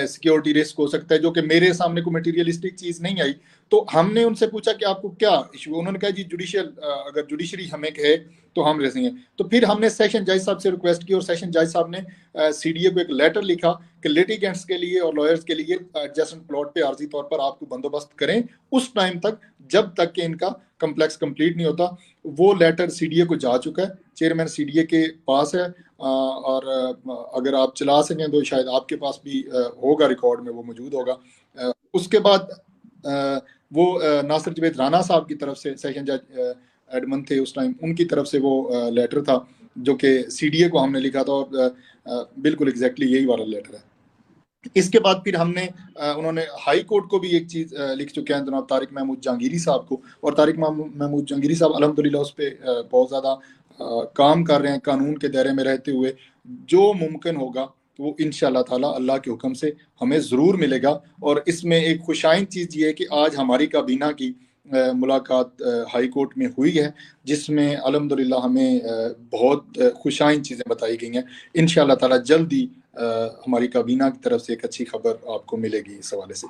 सिक्योरिटी रिस्क हो सकता है, जो कि मेरे सामने कोई मटेरियलिस्टिक चीज नहीं आई। तो हमने उनसे पूछा कि आपको क्या इशू, उन्होंने कहा जी जुडिशियल, अगर जुडिशरी हमें कहे तो हम रेजेंगे। तो फिर हमने सेशन जज साहब से रिक्वेस्ट की, और सेशन जज साहब ने सीडीए को एक लेटर लिखा कि लिटिगेंट्स के लिए और लॉयर्स के लिए एडजस्टमेंट प्लॉट पे आर्जी तौर पर आपको बंदोबस्त करें उस टाइम तक, जब तक कि इनका कम्प्लेक्स कंप्लीट नहीं होता। वो लेटर सीडीए को जा चुका है, चेयरमैन सीडीए के पास है, और अगर आप चला सकें तो शायद आपके पास भी होगा, रिकॉर्ड में वो मौजूद होगा। उसके बाद वो नासिर जवेद राना साहब की तरफ से, सेशन जज एडमन थे उस टाइम, उनकी तरफ से वो लेटर था जो कि सीडीए को हमने लिखा था, और बिल्कुल एग्जैक्टली यही वाला लेटर है। इसके बाद फिर हमने उन्होंने हाई कोर्ट को भी एक चीज लिख चुके हैं जनाब तारिक महमूद जहांगीरी साहब को, और तारिक महमूद जहांगीरी साहब अल्हम्दुलिल्लाह उस पर बहुत ज़्यादा काम कर रहे हैं, कानून के दायरे में रहते हुए। जो मुमकिन होगा वो इंशाल्लाह ताला अल्लाह के हुक्म से हमें ज़रूर मिलेगा। और इसमें एक खुशाइन चीज़ ये है कि आज हमारी काबीना की मुलाकात हाई कोर्ट में हुई है, जिसमें अल्हम्दुलिल्लाह हमें बहुत खुशाइन चीज़ें बताई गई हैं। इंशाल्लाह ताला जल्द ही हमारी काबीना की तरफ से एक अच्छी खबर आपको मिलेगी इस हवाले से।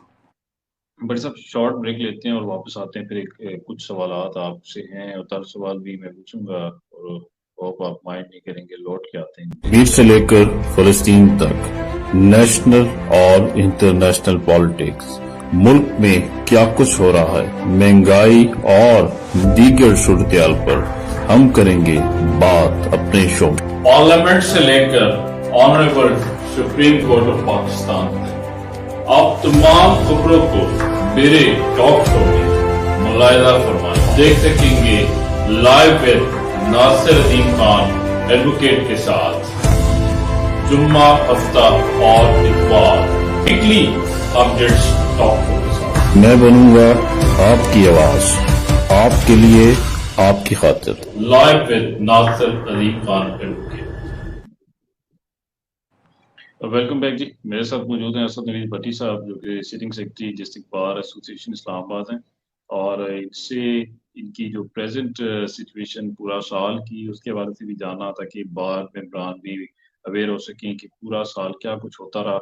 बड़े साहब शॉर्ट ब्रेक लेते हैं और वापस आते हैं, फिर कुछ सवालात आपसे हैं और तर सवाल भी मैं पूछूंगा, और होप आप माइंड नहीं करेंगे, लौट के आते हैं। कश्मीर से लेकर फलस्तीन तक, नेशनल और इंटरनेशनल पॉलिटिक्स, मुल्क में क्या कुछ हो रहा है, महंगाई और दीगर सूरत-ए-हाल पर हम करेंगे बात अपने शो में। पार्लियामेंट से लेकर honourable supreme court of Pakistan, आप तमाम खबरों को मेरे टॉक शो में मुलाहिजा फरमाएं। देख सकेंगे live with Nasiruddin Khan advocate के साथ जुम्मा, हफ्ता और इतवार, वीकली अपडेट्स टॉक शो के साथ। मैं बनूंगा आपकी आवाज, आपके लिए, आपकी खातिर। Live with Nasiruddin Khan advocate. Welcome back जी। मेरे साथ मौजूद हैं असद नवीद भट्टी साहब, जो कि sitting secretary district bar association Islamabad हैं, और इनसे इनकी जो प्रेजेंट सिचुएशन पूरा साल की, उसके बारे से भी जानना था कि बार मेंबरान भी अवेयर हो सकें कि पूरा साल क्या कुछ होता रहा,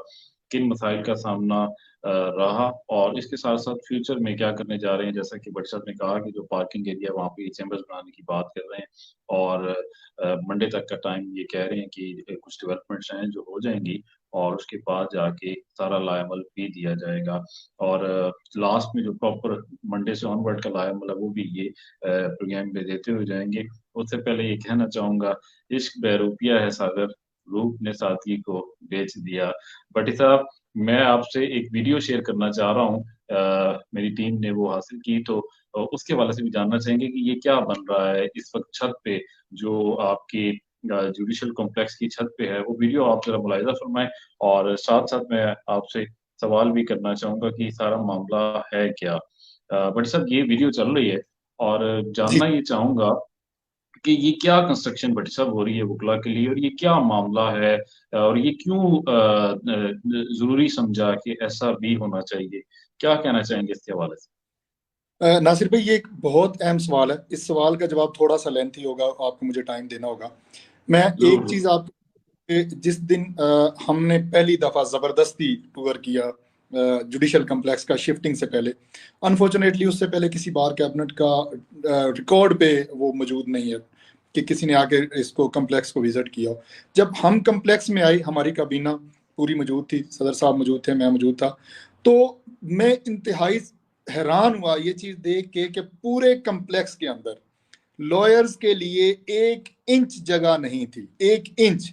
किन मसाइल का सामना रहा, और इसके साथ साथ फ्यूचर में क्या करने जा रहे हैं। जैसा कि भट्टी साहब ने कहा कि जो पार्किंग एरिया वहाँ पे चैम्बर्स बनाने की बात कर रहे हैं, और मंडे तक का टाइम ये कह रहे हैं कि कुछ डेवलपमेंट्स हैं जो हो जाएंगी, और उसके बाद जाके सारा लाएमल भी दिया जाएगा, और लास्ट में जो प्रॉपर मंडे से ऑनवर्ड का लाएमल है वो भी ये प्रोग्राम में देते हुए जाएंगे। उससे पहले ये कहना चाहूंगा, इश्क बहरूपिया है सागर, रूप ने साथी को बेच दिया। भट्टी साहब, मैं आपसे एक वीडियो शेयर करना चाह रहा हूँ, मेरी टीम ने वो हासिल की, तो उसके हवाले से भी जानना चाहेंगे कि ये क्या बन रहा है इस वक्त छत पे, जो आपकी जुडिशल कॉम्प्लेक्स की छत पे है। वो वीडियो आप जरा मुलाहिजा फरमाएं, और साथ साथ मैं आपसे सवाल भी करना चाहूंगा कि सारा मामला है क्या। बट सर, ये वीडियो चल रही है, और जी, जानना ये चाहूंगा कि ये क्या कंस्ट्रक्शन भट्टी साहब हो रही है वकला के लिए, और ये क्या मामला है, और ये क्यों जरूरी समझा कि ऐसा भी होना चाहिए। क्या कहना चाहेंगे इसके हवाले से? नासिर भाई, ये एक बहुत अहम सवाल है। इस सवाल का जवाब थोड़ा सा लेंथी होगा, आपको मुझे टाइम देना होगा। मैं एक जरूर। चीज आप, जिस दिन हमने पहली दफा जबरदस्ती टूर किया जुडिशल कम्प्लेक्स का शिफ्टिंग से पहले। अनफॉर्चुनेटली उससे पहले किसी बार कैबिनेट का रिकॉर्ड पे वो मौजूद नहीं है कि किसी ने आके इसको कम्प्लेक्स को विजिट किया हो। जब हम कम्प्लेक्स में आई, हमारी काबीना पूरी मौजूद थी, सदर साहब मौजूद थे, मैं मौजूद था, तो मैं इंतहाई हैरान हुआ ये चीज़ देख के कि पूरे कम्प्लेक्स के अंदर लॉयर्स के लिए 1 इंच जगह नहीं थी। 1 इंच,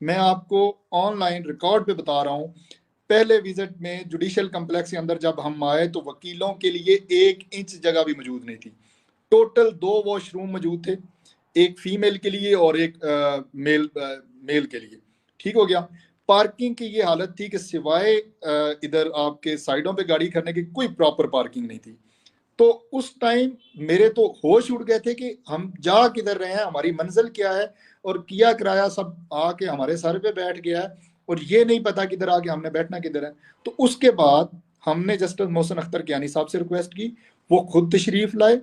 मैं आपको ऑनलाइन रिकॉर्ड पे बता रहा हूँ। पहले विजिट में जुडिशल कम्प्लेक्स के अंदर जब हम आए तो वकीलों के लिए 1 इंच जगह भी मौजूद नहीं थी। टोटल 2 वॉशरूम मौजूद थे, एक फीमेल के लिए और एक मेल के लिए। ठीक हो गया। पार्किंग की ये हालत थी कि सिवाय इधर आपके साइडों पे गाड़ी करने की कोई प्रॉपर पार्किंग नहीं थी। तो उस टाइम मेरे तो होश उड़ गए थे कि हम जा किधर रहे हैं, हमारी मंजिल क्या है, और किया किराया सब आके हमारे सर पे बैठ गया है और ये नहीं पता किधर आके हमने बैठना किधर है। तो उसके बाद हमने जस्टिस मोहसिन अख्तर कियानी साहब से रिक्वेस्ट की, वो खुद तशरीफ लाए,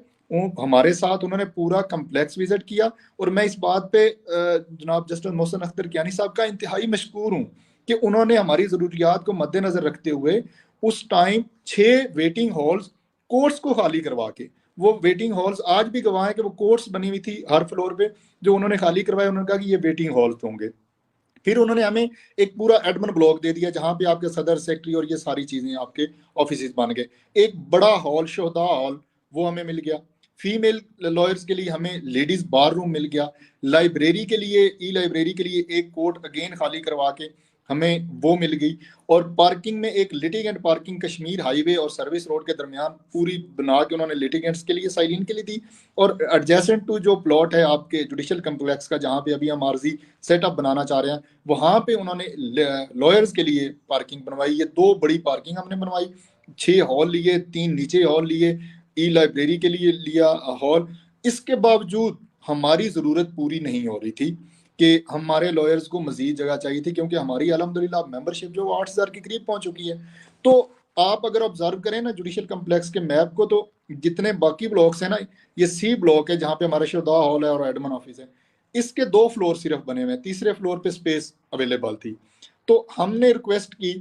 हमारे साथ उन्होंने पूरा कम्प्लेक्स विजिट किया। और मैं इस बात पे जनाब जस्टिस मोहसिन अख्तर कियानी साहब का इंतहाई मशकूर हूँ कि उन्होंने हमारी ज़रूरियात को मद्देनजर रखते हुए उस टाइम 6 वेटिंग हॉल्स कोर्ट्स को खाली करवा के, वो वेटिंग हॉल्स आज भी गवाह है कि वो कोर्ट्स बनी हुई थी हर फ्लोर पे, जो उन्होंने खाली करवाए। उन्होंने कहा कि ये वेटिंग हॉल्स होंगे। फिर उन्होंने हमें एक पूरा एडमिन ब्लॉक दे दिया जहां पे आपके सदर, सेक्रेटरी और ये सारी चीजें आपके ऑफिस बन गए। एक बड़ा हॉल, शोहदा हॉल, वो हमें मिल गया। फीमेल लॉयर्स के लिए हमें लेडीज बार रूम मिल गया। लाइब्रेरी के लिए, ई लाइब्रेरी के लिए एक कोर्ट अगेन खाली करवा के हमें वो मिल गई। और पार्किंग में एक लिटिगेंट पार्किंग कश्मीर हाईवे और सर्विस रोड के दरमियान पूरी बना के उन्होंने लिटिगेंट्स के लिए, साइलिन के लिए दी। और एडजेसेंट टू जो प्लॉट है आपके जुडिशल कम्प्लेक्स का, जहाँ पे अभी हम आर्जी सेटअप बनाना चाह रहे हैं, वहाँ पे उन्होंने लॉयर्स के लिए पार्किंग बनवाई। ये 2 बड़ी पार्किंग हमने बनवाई, 6 हॉल लिए, 3 नीचे हॉल लिए, ई लाइब्रेरी के लिए लिया हॉल। इसके बावजूद हमारी ज़रूरत पूरी नहीं हो रही थी कि हमारे लॉयर्स को मजीद जगह चाहिए थी, क्योंकि हमारी अल्हम्दुलिल्लाह मेंबरशिप जो 8,000 के करीब पहुंच चुकी है। तो आप अगर ऑब्जर्व करें ना जुडिशल कम्प्लेक्स के मैप को, तो जितने बाकी ब्लॉक्स हैं ना, ये सी ब्लॉक है जहाँ पे हमारा शुदा हॉल है और एडमिन ऑफिस है, इसके 2 फ्लोर सिर्फ बने हुए हैं, तीसरे फ्लोर पे स्पेस अवेलेबल थी। तो हमने रिक्वेस्ट की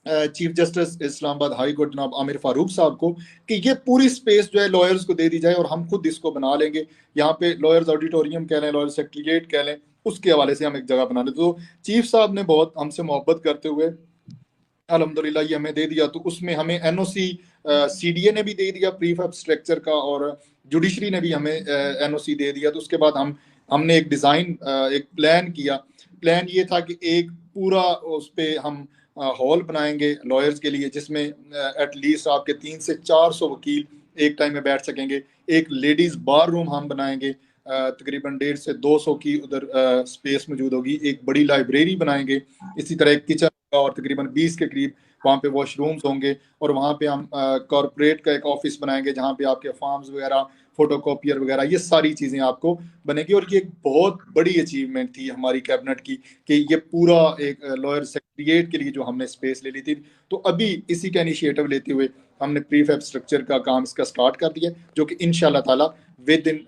chief justice Islamabad high court जनाब आमिर फारूक साहब को कि ये पूरी स्पेस जो है लॉयर्स को दे दी जाए और हम खुद इसको बना लेंगे। यहाँ पे लॉयर्स ऑडिटोरियम कह लें, लॉयर सेक्रेटरिएट कह लें, उसके हवाले से हम एक जगह बना लें। तो चीफ साहब ने बहुत हमसे मोहब्बत करते हुए अल्हम्दुलिल्लाह ये हमें दे दिया। तो उसमें हमें एनओसी सीडीए ने भी दे दिया प्रीफैब स्ट्रक्चर का, और जुडिशरी ने भी हमें एनओसी दे दिया। तो उसके बाद हमने एक डिज़ाइन, एक प्लान किया। प्लान ये था कि एक पूरा उस पर हम हॉल बनाएंगे लॉयर्स के लिए, जिसमें एटलीस्ट आपके 300 से 400 वकील एक टाइम में बैठ सकेंगे। एक लेडीज बार रूम हम बनाएंगे, तकरीबन 150 से 200 की उधर स्पेस मौजूद होगी। एक बड़ी लाइब्रेरी बनाएंगे, इसी तरह एक किचन और तकरीबन 20 के करीब वहाँ पे वॉशरूम्स होंगे। और वहाँ पे हम कॉरपोरेट का एक ऑफिस बनाएंगे जहाँ पे आपके फॉर्म्स वगैरह, फोटोकॉपियर वगैरह, ये सारी चीज़ें आपको बनेगी। और ये एक बहुत बड़ी अचीवमेंट थी हमारी कैबिनेट की कि ये पूरा एक लॉयर सेक्रेटरिएट के लिए जो हमने स्पेस ले ली थी। तो अभी इसी का इनिशिएटिव लेते हुए हमने प्रीफैब स्ट्रक्चर का काम इसका स्टार्ट कर दिया, जो कि इंशाल्लाह ताला विद इन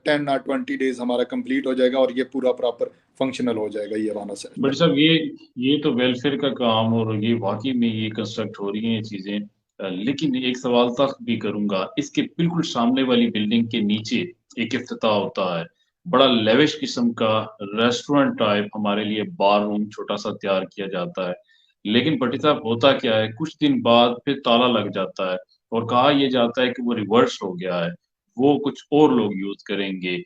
10 और 20 डेज हमारा कंप्लीट हो जाएगा और ये पूरा प्रॉपर फंक्शनल हो जाएगा। ये वाला सर बट साहब ये तो वेलफेयर का काम, और ये वाकई में ये कंस्ट्रक्ट हो रही हैं ये चीजें। लेकिन एक सवाल तक भी करूंगा, इसके बिल्कुल सामने वाली बिल्डिंग के नीचे एक इफ्तिताह होता है, बड़ा लेविश किस्म का रेस्टोरेंट टाइप हमारे लिए बार रूम छोटा सा तैयार किया जाता है। लेकिन भट्टी साहब होता क्या है, कुछ दिन बाद फिर ताला लग जाता है और कहा यह जाता है कि वो रिवर्स हो गया है, वो कुछ और लोग यूज करेंगे।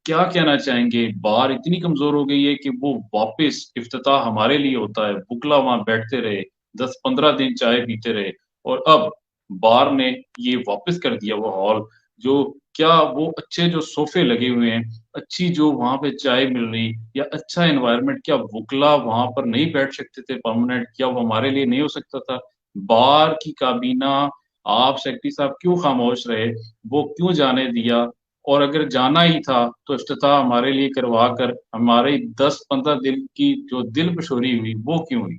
क्या कहना चाहेंगे, बार इतनी कमजोर हो गई है कि वो वापस इफ्तिताह हमारे लिए होता है, बुकला वहां बैठते रहे, 10-15 दिन चाय पीते रहे, और अब बार ने ये वापस कर दिया वो हॉल। जो क्या वो अच्छे जो सोफे लगे हुए हैं, अच्छी जो वहां पे चाय मिल रही, या अच्छा एनवायरनमेंट, क्या वुकला वहां पर नहीं बैठ सकते थे परमानेंट? क्या वो हमारे लिए नहीं हो सकता था? बार की काबीना, आप सेक्रेटरी साहब क्यों खामोश रहे, वो क्यों जाने दिया? और अगर जाना ही था तो इफ्तिताह हमारे लिए करवा कर हमारे 10-15 दिन की जो दिल बशोरी हुई वो क्यों हुई?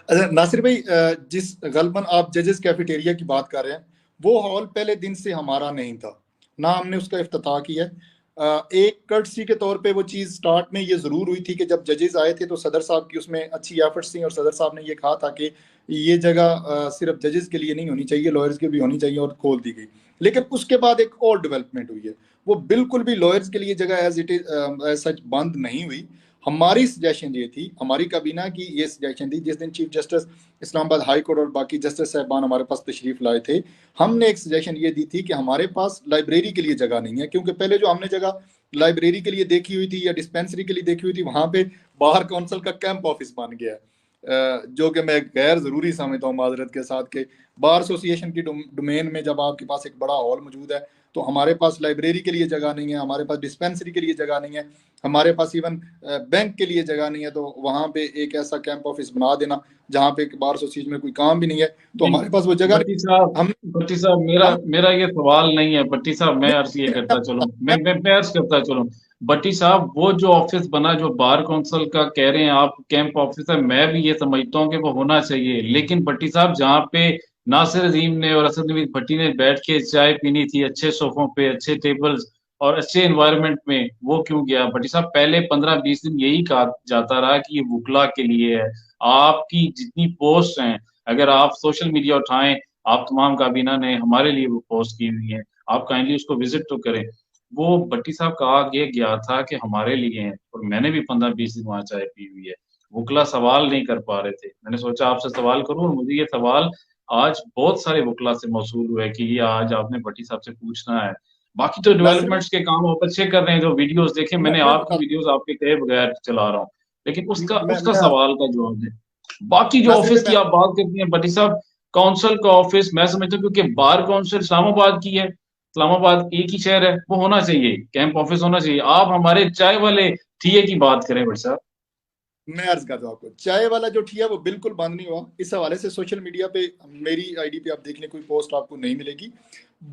अच्छा नासिर भाई, जिस गलबन आप जजेस कैफेटेरिया की बात कर रहे हैं, वो हॉल पहले दिन से हमारा नहीं था, ना हमने उसका इफ्तिताह किया है। एक कर्टसी के तौर पे वो चीज़ स्टार्ट में ये ज़रूर हुई थी कि जब जजेस आए थे तो सदर साहब की उसमें अच्छी एफर्ट्स थी और सदर साहब ने ये कहा था कि ये जगह सिर्फ जजेस के लिए नहीं होनी चाहिए, लॉयर्स की भी होनी चाहिए, और खोल दी गई। लेकिन उसके बाद एक और डेवलपमेंट हुई है, वो बिल्कुल भी लॉयर्स के लिए जगह as it is as such बंद नहीं हुई। हमारी सजेशन ये थी, हमारी काबीना की ये सजेशन थी, जिस दिन chief justice Islamabad high court और बाकी जस्टिस साहबान हमारे पास तशरीफ लाए थे, हमने एक सजेशन ये दी थी कि हमारे पास लाइब्रेरी के लिए जगह नहीं है, क्योंकि पहले जो हमने जगह लाइब्रेरी के लिए देखी हुई थी या डिस्पेंसरी के लिए देखी हुई थी, वहां पे बार काउंसिल का कैंप ऑफिस बन गया है, जो कि मैं गैर जरूरी समझता हूँ माजरत के साथ के बार एसोसिएशन की डोमेन में जब आपके पास एक बड़ा हॉल मौजूद है, तो हमारे पास लाइब्रेरी के लिए जगह नहीं है, हमारे पास डिस्पेंसरी के लिए जगह नहीं है, हमारे पास इवन बैंक के लिए जगह नहीं है, तो वहां पे एक ऐसा कैंप ऑफिस बना देना जहाँ पे बार एसोसिएशन में कोई काम भी नहीं है, तो नहीं, हमारे पास वो जगह भट्टी साहब, हम भट्टी साहब, मेरा हम मेरा ये सवाल नहीं है भट्टी साहब, मैं अर्ज ये करता चलूं, मैं अर्ज करता चलूं। भट्टी साहब, वो जो ऑफिस बना जो बार काउंसिल का कह रहे हैं आप कैंप ऑफिस है, मैं भी ये समझता हूँ कि वो होना चाहिए, लेकिन भट्टी साहब जहाँ पे नासिर अजीम ने और असद नवीद भट्टी ने बैठ के चाय पीनी थी अच्छे सोफों पे, अच्छे टेबल्स और अच्छे एनवायरनमेंट में, वो क्यों गया? भट्टी साहब, पहले 15-20 दिन यही कहा जाता रहा कि ये वकला के लिए है। आपकी जितनी पोस्ट हैं, अगर आप सोशल मीडिया उठाएं, आप तमाम काबीना ने हमारे लिए वो पोस्ट की हुई है, आप काइंडली उसको विजिट तो करें। वो भट्टी साहब कहा गया था कि हमारे लिए हैं, और मैंने भी 15-20 दिन वहां चाय पी हुई है। वकला सवाल नहीं कर पा रहे थे, मैंने सोचा आपसे सवाल करूं, और मुझे ये सवाल आज बहुत सारे वकला से मौसूल हुआ है कि ये आज आपने भट्टी साहब से पूछना है। बाकी तो नासिर भाई, डेवलपमेंट्स के काम आप अच्छे कर रहे हैं, जो वीडियोस देखे मैंने, मैं आपकी बता वीडियोस आपके कहे बगैर चला रहा हूँ, लेकिन उसका उसका मैं सवाल का जवाब दें। बाकी जो नासिर भाई, ऑफिस की आप बात करती हैं भट्टी साहब, काउंसिल का ऑफिस मैं समझता हूँ, क्योंकि बार काउंसिल इस्लामाबाद की है, इस्लामाबाद एक ही शहर है, वो होना चाहिए, कैंप ऑफिस होना चाहिए। आप हमारे चाय वाले ठिये की बात करें भट्टी साहब। मैं अर्ज करता हूँ आपको, चाय वाला जो ठिया वो बिल्कुल बंद नहीं हुआ। इस हवाले से सोशल मीडिया पे मेरी आईडी पे आप देख लें, कोई पोस्ट आपको नहीं मिलेगी।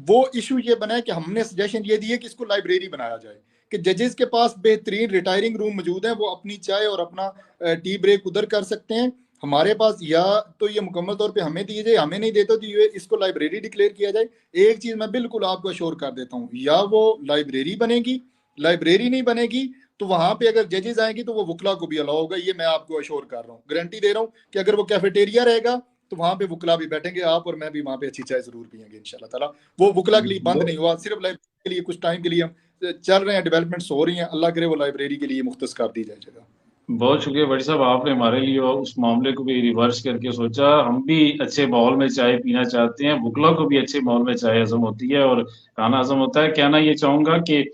वो इशू ये बना है कि हमने सजेशन ये दी है कि इसको लाइब्रेरी बनाया जाए, कि जजेस के पास बेहतरीन रिटायरिंग रूम मौजूद है, वो अपनी चाय और अपना टी ब्रेक उधर कर सकते हैं। हमारे पास या तो ये मुकम्मल तौर पे हमें दिए जाए, हमें नहीं देते तो ये इसको लाइब्रेरी डिक्लेयर किया जाए। एक चीज मैं बिल्कुल आपको अश्योर कर देता हूँ, या वो लाइब्रेरी बनेगी, लाइब्रेरी नहीं बनेगी तो वहां पे अगर जजेस आएंगे तो वो वकला को भी अलाउ होगा। ये मैं आपको अश्योर कर रहा हूँ, गारंटी दे रहा हूँ कि अगर वो कैफेटेरिया रहेगा तो वहां पे वकला भी बैठेंगे, आप और मैं भी वहां पे अच्छी चाय जरूर पियेंगे इंशाल्लाह ताला। वो वकला के लिए बंद नहीं हुआ, सिर्फ लाइब्रेरी के लिए कुछ टाइम के लिए हम चल रहे हैं, डेवलपमेंट्स हो रही हैं, अल्लाह करे वो लाइब्रेरी के लिए मुख्तस कर दी जाए जगह। बहुत शुक्रिया भाई साहब, आपने हमारे लिए उस मामले को भी रिवर्स करके सोचा। हम भी अच्छे माहौल में चाय पीना चाहते हैं, बुकला को भी अच्छे माहौल में चाय हजम होती है और खाना हजम होता है। कहना ये चाहूंगा कि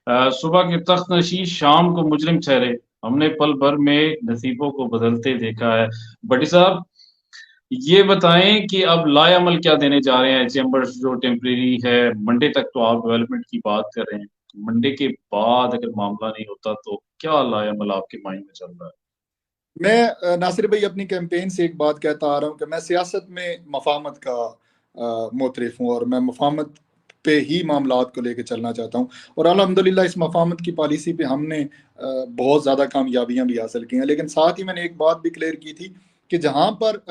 सुबह के तख्त नशी शाम को मुजरिम ठहरे, हमने पल भर में नसीबों को बदलते देखा है। बड़ी साहब, ये बताएं कि अब लाएअमल क्या देने जा रहे हैं? चैम्बर्स जो टेम्परेरी है, मंडे तक तो आप डेवलपमेंट की बात कर रहे हैं, मंडे के बाद अगर मामला नहीं होता तो क्या लाएअमल आपके माइंड में चल रहा है? मैं नासिर भाई अपनी कैंपेन से एक बात कहता आ रहा हूँ कि मैं सियासत में मफामत का मोतरफ हूँ, और मैं मफामत पे ही मामलात को लेकर चलना चाहता हूँ। और अल्हम्दुलिल्लाह इस मफामत की पॉलिसी पे हमने बहुत ज़्यादा कामयाबियां भी हासिल की हैं। लेकिन साथ ही मैंने एक बात भी क्लियर की थी कि जहाँ पर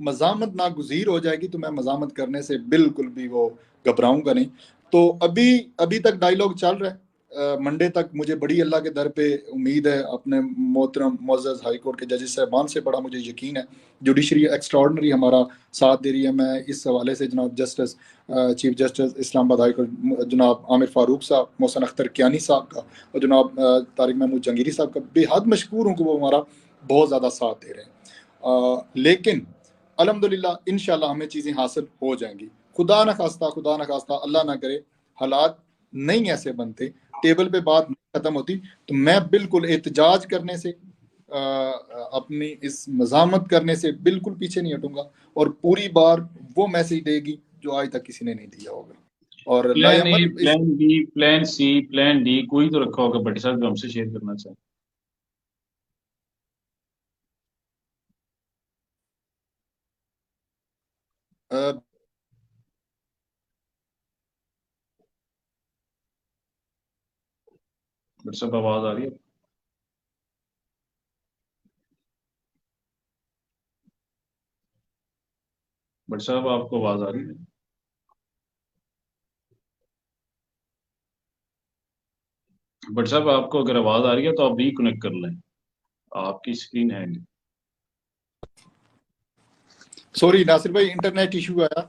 मज़ामत नागुज़ीर हो जाएगी तो मैं मज़ामत करने से बिल्कुल भी वो घबराऊंगा नहीं। तो अभी अभी तक डायलॉग चल रहा है। मंडे तक मुझे बड़ी अल्लाह के दर पे उम्मीद है, अपने मोहतरम मुअज़्ज़ज़ हाई कोर्ट के जजेस साहबान से बड़ा मुझे यकीन है। जुडिशरी एक्स्ट्राऑर्डनरी हमारा साथ दे रही है। मैं इस हवाले से जनाब justice chief justice Islamabad high court जनाब आमिर फारूक साहब, मोहसन अख्तर कियानी साहब का और जनाब तारिक महमूद जंगीरी साहब का बेहद मशकूर हूँ कि वो हमारा बहुत ज़्यादा साथ दे रहे हैं। लेकिन अल्हम्दुलिल्लाह इंशाल्लाह हमें चीज़ें हासिल हो जाएंगी। खुदा न खास्ता अल्लाह ना करे हालात नहीं ऐसे बनते, टेबल पे बात खत्म होती, तो मैं बिल्कुल एहतजाज करने से अपनी इस मजामत करने से बिल्कुल पीछे नहीं हटूंगा, और पूरी बार वो मैसेज देगी जो आज तक किसी ने नहीं दिया होगा। और प्लान ए, लायामल इस plan B, plan C, plan D कोई तो रखा होगा बट साहब, जो हमसे शेयर करना चाहें। अ, बट साहब, आवाज आ रही है? बट साहब, आपको आवाज आ रही है? बट साहब आपको अगर आवाज आ रही है तो आप रिकनेक्ट कर लें, आपकी स्क्रीन हैंग है। सॉरी नासिर भाई, इंटरनेट इशू आया।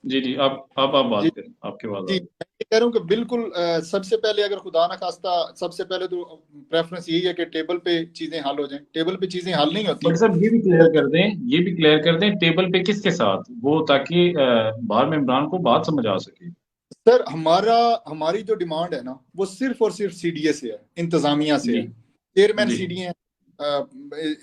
जी जी, आप जी बात करें, आपकी आवाज जी, आ रही मैं ये कह रहा हूँ कि बिल्कुल सबसे पहले अगर खुदा न खास्ता, सबसे पहले तो प्रेफरेंस यही है कि टेबल पे चीजें हल हो जाएं। टेबल पे चीजें हल नहीं है। होती बट साहब ये भी क्लियर तो कर दें, ये भी क्लियर कर दें, टेबल पे किसके साथ वो, ताकि बाहर में इमरान को बात समझ आ सके। सर हमारी जो डिमांड है ना, वो सिर्फ और सिर्फ सीडीए से है, इंतजामिया से जी है। चेयरमैन जी सीडीए हैं।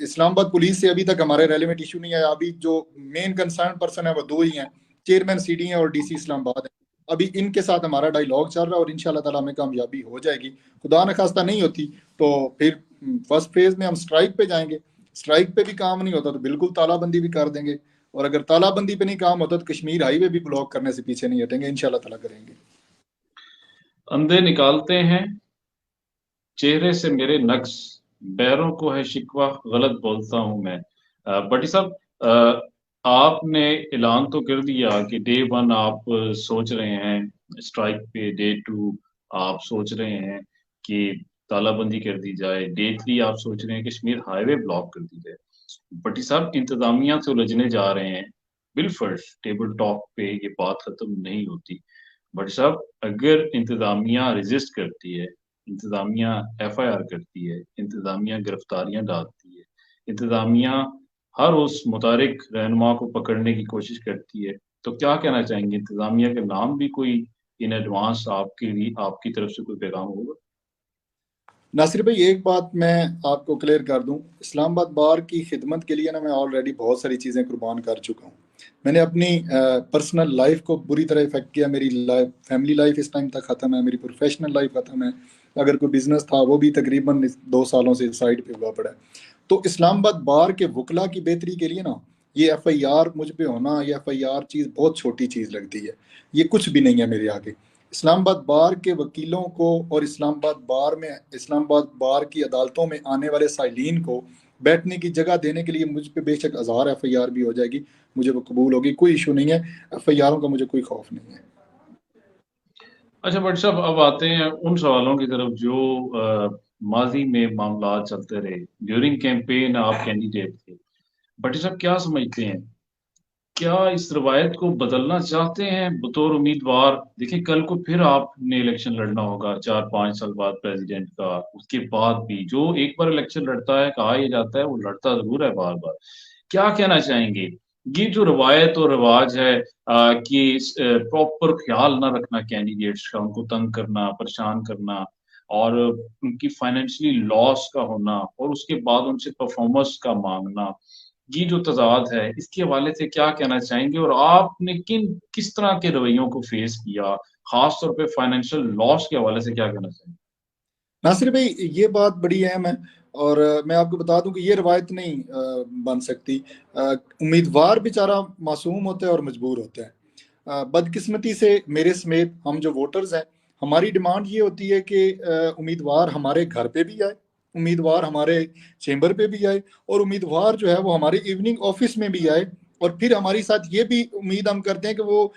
इस्लामाबाद पुलिस से अभी तक हमारे रेलिवेंट इशू नहीं आया। अभी जो मेन कंसर्न पर्सन है वो दो ही हैं, चेयरमैन सीडी हैं और डीसी इस्लामाबाद है। अभी इनके साथ हमारा डायलॉग चल रहा है और इंशाल्लाह ताला हमें कामयाबी हो जाएगी। खुदा न खास्ता नहीं होती तो फिर फर्स्ट फेज में हम स्ट्राइक पे जाएंगे। स्ट्राइक पे भी काम नहीं होता तो बिल्कुल तालाबंदी भी कर देंगे। और अगर तालाबंदी पे नहीं काम होता तो कश्मीर हाईवे भी ब्लॉक करने से पीछे नहीं हटेंगे, इंशाल्लाह ताला करेंगे। अंधे निकालते हैं चेहरे से मेरे नक्श, बैरों को है शिकवा गलत बोलता हूं मैं। बटी साहब, आपने ऐलान तो कर दिया कि डे वन आप सोच रहे हैं स्ट्राइक पे, डे टू आप सोच रहे हैं कि तालाबंदी कर दी जाए, डे थ्री आप सोच रहे हैं कश्मीर हाईवे ब्लॉक कर दी जाए। बटी साहब इंतजामिया से उलझने जा रहे हैं, बिलफर्श टेबल टॉक पे ये बात खत्म नहीं होती। बट साहब अगर इंतजामिया रेजिस्ट करती है, इंतजामिया एफआईआर करती है, इंतजामिया गिरफ्तारियां डालती है, इंतजामिया हर उस मुतारिक रहनुमा को पकड़ने की कोशिश करती है, तो क्या कहना चाहेंगे, इंतजामिया के नाम भी कोई इन एडवांस आपके लिए, आपकी तरफ से कोई पैगाम होगा? नासिर भाई, एक बात मैं आपको क्लियर कर दूं, इस्लामाबाद बार की खिदमत के लिए ना मैं ऑलरेडी बहुत सारी चीज़ें कुर्बान कर चुका हूं। मैंने अपनी पर्सनल लाइफ को बुरी तरह इफेक्ट किया। मेरी लाइफ, फैमिली लाइफ इस टाइम तक ख़त्म है, मेरी प्रोफेशनल लाइफ ख़त्म है। अगर कोई बिजनेस था वो भी तकरीबन 2 सालों से साइड पे हुआ पड़ा है। तो इस्लामाबाद बार के वकला की बेहतरी के लिए ना, ये एफआईआर मुझ पे होना, ये एफआईआर चीज़ बहुत छोटी चीज़ लगती है। ये कुछ भी नहीं है मेरे आगे। इस्लामाबाद बार के वकीलों को और इस्लामाबाद बार की अदालतों में आने वाले साइलिन को बैठने की जगह देने के लिए मुझ पे बेशक 1000 एफआईआर भी हो जाएगी, मुझे वो कबूल होगी, कोई इशू नहीं है। एफआईआरों का मुझे कोई खौफ नहीं है। अच्छा बट साहब अब आते हैं उन सवालों की तरफ जो माजी में मामला चलते रहे। ड्यूरिंग कैंपेन आप कैंडिडेट थे, भट्टी साहब क्या समझते हैं, क्या इस रवायत को बदलना चाहते हैं बतौर उम्मीदवार? देखिए कल को फिर आपने इलेक्शन लड़ना होगा 4-5 साल बाद प्रेसिडेंट का, उसके बाद भी जो एक बार इलेक्शन लड़ता है, कहा यह जाता है वो लड़ता जरूर है बार बार। क्या कहना चाहेंगे, ये जो रवायत और रिवाज है कि प्रॉपर ख्याल ना रखना कैंडिडेट्स का, उनको तंग करना, परेशान करना, और उनकी फाइनेंशियली लॉस का होना, और उसके बाद उनसे परफॉर्मेंस का मांगना, ये जो तज़ाद है इसके हवाले से क्या कहना चाहेंगे, और आपने किस तरह के रवैयों को फेस किया, खास तौर पे फाइनेंशियल लॉस के हवाले से क्या कहना चाहेंगे? नासिर भाई, ये बात बड़ी अहम है। और मैं आपको बता दूं कि ये रवायत नहीं बन सकती। उम्मीदवार बेचारा मासूम होता है और मजबूर होता है। बदकिस्मती से मेरे समेत हम जो वोटर्स हैं, हमारी डिमांड ये होती है कि उम्मीदवार हमारे घर पे भी आए, उम्मीदवार हमारे चेंबर पे भी आए, और उम्मीदवार जो है वो हमारे इवनिंग ऑफिस में भी आए। और फिर हमारी साथ ये भी उम्मीद हम करते हैं कि वो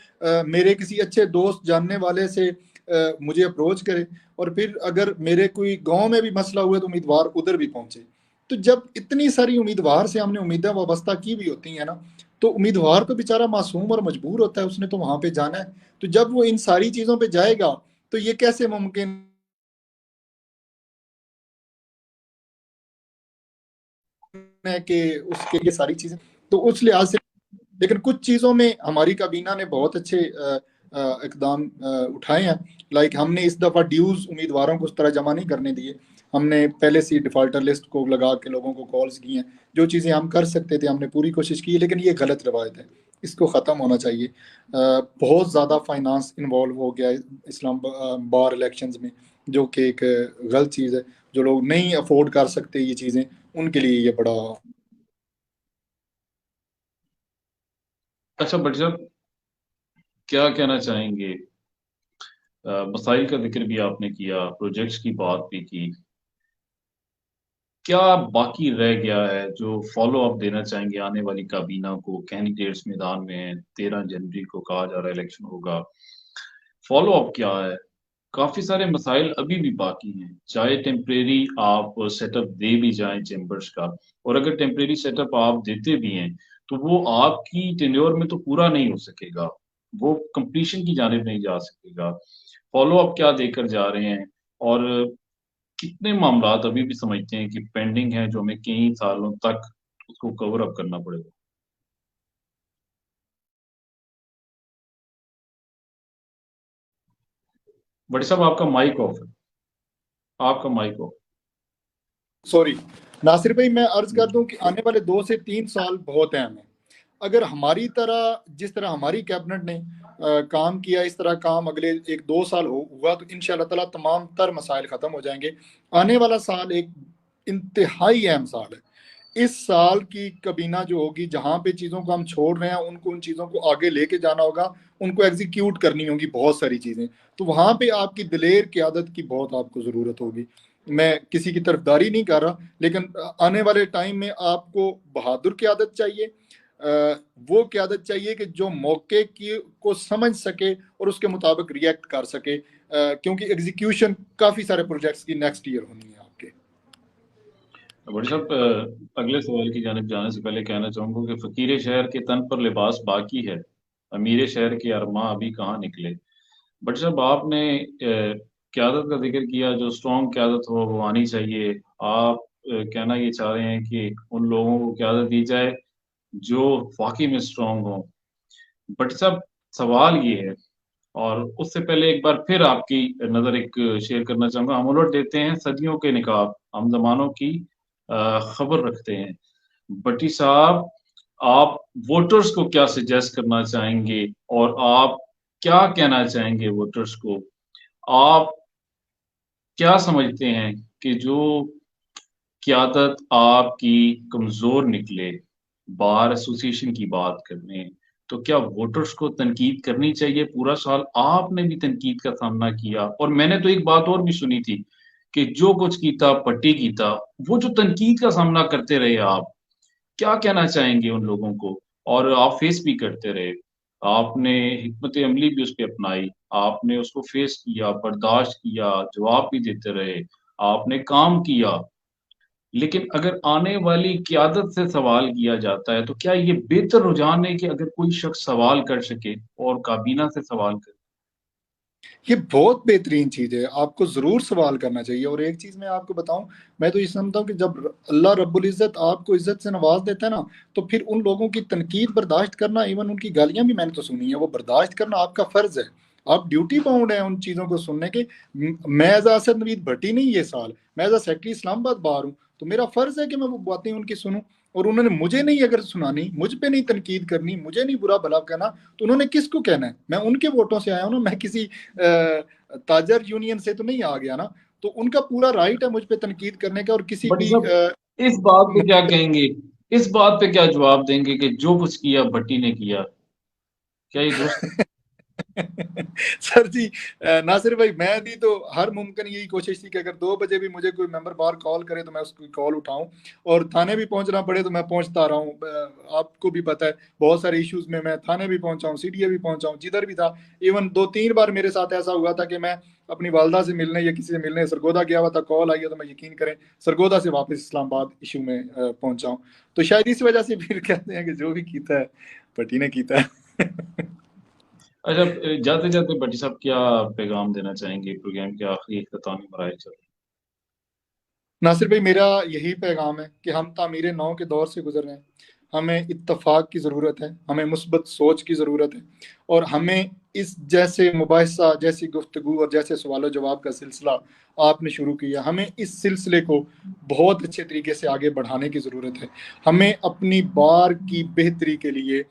मेरे किसी अच्छे दोस्त जानने वाले से मुझे अप्रोच करे। और फिर अगर मेरे कोई गांव में भी मसला हुआ तो उम्मीदवार उधर भी पहुंचे। तो जब इतनी सारी उम्मीदवार से हमने उम्मीदें वाबस्ता की भी होती हैं ना, तो उम्मीदवार तो बेचारा मासूम और मजबूर होता है, उसने तो वहां पे जाना है। तो जब वो इन सारी चीजों पे जाएगा तो ये कैसे मुमकिन है कि उसके लिए सारी चीजें, तो उस लिहाज से। लेकिन कुछ चीज़ों में हमारी काबीना ने बहुत अच्छे इकदाम उठाए हैं। लाइक हमने इस दफ़ा ड्यूज उम्मीदवारों को उस तरह जमा नहीं करने दिए। हमने पहले से डिफ़ाल्टर लिस्ट को लगा के लोगों को कॉल्स की हैं। जो चीज़ें हम कर सकते थे हमने पूरी कोशिश की है, लेकिन ये गलत रवायत है, इसको ख़त्म होना चाहिए। बहुत ज़्यादा फाइनेंस इन्वॉल्व हो गया है इस्लाम बार इलेक्शंस में, जो कि एक गलत चीज़ है। जो लोग नहीं अफोर्ड कर सकते ये चीज़ें, उनके लिए ये बड़ा। अच्छा बट साहब क्या कहना चाहेंगे, मसाइल का जिक्र भी आपने किया, प्रोजेक्ट्स की बात भी की, क्या बाकी रह गया है जो फॉलो अप देना चाहेंगे आने वाली काबीना को? कैंडिडेट्स मैदान में हैं, 13 जनवरी को कहा जा रहा है इलेक्शन होगा, फॉलो अप क्या है? काफी सारे मसाइल अभी भी बाकी हैं, चाहे टेम्परेरी आप सेटअप दे भी जाएं चेम्बर्स का, और अगर टेम्परेरी सेटअप आप देते भी हैं तो वो आपकी टेन्योर में तो पूरा नहीं हो सकेगा, वो कंप्लीशन की जानिब नहीं जा सकेगा। फॉलो अप क्या देकर जा रहे हैं, और कितने मामलात अभी भी समझते हैं कि पेंडिंग है जो हमें कई सालों तक उसको कवर अप करना पड़ेगा। बट साहब आपका माइक ऑफ है, आपका माइक ऑफ। सॉरी नासिर भाई, मैं अर्ज कर दूं कि आने वाले 2 से 3 साल बहुत अहम है। अगर हमारी तरह, जिस तरह हमारी कैबिनेट ने काम किया, इस तरह काम अगले 1-2 साल हुआ तो इंशाअल्लाह ताला तमाम तर मसाइल खत्म हो जाएंगे। आने वाला साल एक इंतहाई अहम साल है। इस साल की कबीना जो होगी, जहां पे चीज़ों को हम छोड़ रहे हैं उनको, उन चीज़ों को आगे लेके जाना होगा, उनको एग्जीक्यूट करनी होगी बहुत सारी चीज़ें। तो वहां पे आपकी दिलेर क़यादत की बहुत आपको ज़रूरत होगी। मैं किसी की तरफदारी नहीं कर रहा, लेकिन आने वाले टाइम में आपको बहादुर क़यादत चाहिए। वो क़यादत चाहिए कि जो मौके की को समझ सके और उसके मुताबिक रिएक्ट कर सके, क्योंकि एग्जीक्यूशन काफ़ी सारे प्रोजेक्ट्स की नेक्स्ट ईयर होनी है आपके। बड़ी साहब, अगले सवाल की जानिब जाने से पहले कहना चाहूंगा कि फकीर शहर के तन पर लिबास बाकी है, अमीर शहर के अरमा अभी कहाँ निकले। बट साहब आपने क्यादत का जिक्र किया, जो स्ट्रॉन्ग क्यादत हो वो आनी चाहिए। आप कहना ये चाह रहे हैं कि उन लोगों को क्यादत दी जाए जो वाकई में स्ट्रॉन्ग हो। बट साहब सवाल ये है, और उससे पहले एक बार फिर आपकी नज़र एक शेयर करना चाहूंगा। हम उलट देते हैं सदियों के निकाब, हम जमानों की खबर रखते हैं। भट्टी साहब, आप वोटर्स को क्या सजेस्ट करना चाहेंगे, और आप क्या कहना चाहेंगे वोटर्स को? आप क्या समझते हैं कि जो क़यादत आपकी कमज़ोर निकले, बार एसोसिएशन की बात कर रहे हैं, तो क्या वोटर्स को तनकीद करनी चाहिए? पूरा साल आपने भी तनकीद का सामना किया, और मैंने तो एक बात और भी सुनी थी कि जो कुछ कीता पट्टी कीता, वो जो तनकीद का सामना करते रहे आप, क्या कहना चाहेंगे उन लोगों को? और आप फेस भी करते रहे, आपने हिकमत अमली भी उस पे अपनाई, आपने उसको फेस किया, बर्दाश्त किया, जवाब भी देते रहे, आपने काम किया। लेकिन अगर आने वाली क़यादत से सवाल किया जाता है, तो क्या ये बेहतर रुझान है कि अगर कोई शख्स सवाल कर सके और काबीना से सवाल करे? ये बहुत बेहतरीन चीज़ है, आपको ज़रूर सवाल करना चाहिए। और एक चीज़ मैं आपको बताऊँ, मैं तो ये समझता हूँ कि जब अल्लाह रब्बुल इज़्ज़त आपको इज़्ज़त से नवाज़ देता है ना, तो फिर उन लोगों की तनकीद बर्दाश्त करना, इवन उनकी गालियाँ भी मैंने तो सुनी है, वो बर्दाश्त करना आपका फ़र्ज़ है। आप ड्यूटी बाउंड हैं उन चीज़ों को सुनने के। मैं एज़ असद नवीद भट्टी नहीं ये साल, मैं एज़ अ सेक्रेटरी इस्लामाबाद बाहर हूँ, तो मेरा फ़र्ज़ है कि मैं वो बातें उनकी सुनूँ। और उन्होंने मुझे नहीं अगर सुनानी, मुझ पे नहीं तनकीद करनी, मुझे नहीं बुरा भला कहना, तो उन्होंने किसको कहना है? मैं उनके वोटों से आया हूँ ना, मैं किसी ताजर यूनियन से तो नहीं आ गया ना। तो उनका पूरा राइट है मुझ पे तनकीद करने का। और किसी बट भी जब इस बात पे क्या कहेंगे? इस बात पे क्या जवाब देंगे कि जो कुछ किया भट्टी ने किया? क्या ये दुरुस्त है? सर जी, नासिर भाई, मैं भी तो हर मुमकिन यही कोशिश थी कि अगर 2 बजे भी मुझे कोई मेंबर बाहर कॉल करे तो मैं उसकी कॉल उठाऊं, और थाने भी पहुंचना पड़े तो मैं पहुंचता रहा हूं। आपको भी पता है बहुत सारे इश्यूज में मैं थाने भी पहुंचा हूं, सीडीए भी पहुंचा हूं, जिधर भी था। इवन 2-3 बार मेरे साथ ऐसा हुआ था कि मैं अपनी वालदा से मिलने या किसी से मिलने सरगोदा गया हुआ था, कॉल आई है, तो मैं यकीन करें सरगोदा से वापस इस्लामाबाद इशू में पहुंचा हूं। तो शायद इस वजह से फिर कहते हैं कि जो भी कीता है पट्टी ने कीता है। अच्छा, जाते-जाते भट्टी साहब क्या पैगाम देना चाहेंगे? प्रोग्राम के आखिरी इख्तितामी मराहल चल रहे हैं। नासिर भाई, मेरा यही पैगाम है कि हम तामीर नौ के दौर से गुजर रहे हैं। हमें इत्तफाक की ज़रूरत है, हमें मुस्बत सोच की ज़रूरत है, और हमें इस जैसे मुबाहिसा, जैसी गुफ्तगू और जैसे सवाल जवाब का सिलसिला आपने शुरू किया, हमें इस सिलसिले को बहुत अच्छे तरीके से आगे बढ़ाने की ज़रूरत है। हमें अपनी बार की बेहतरी के लिए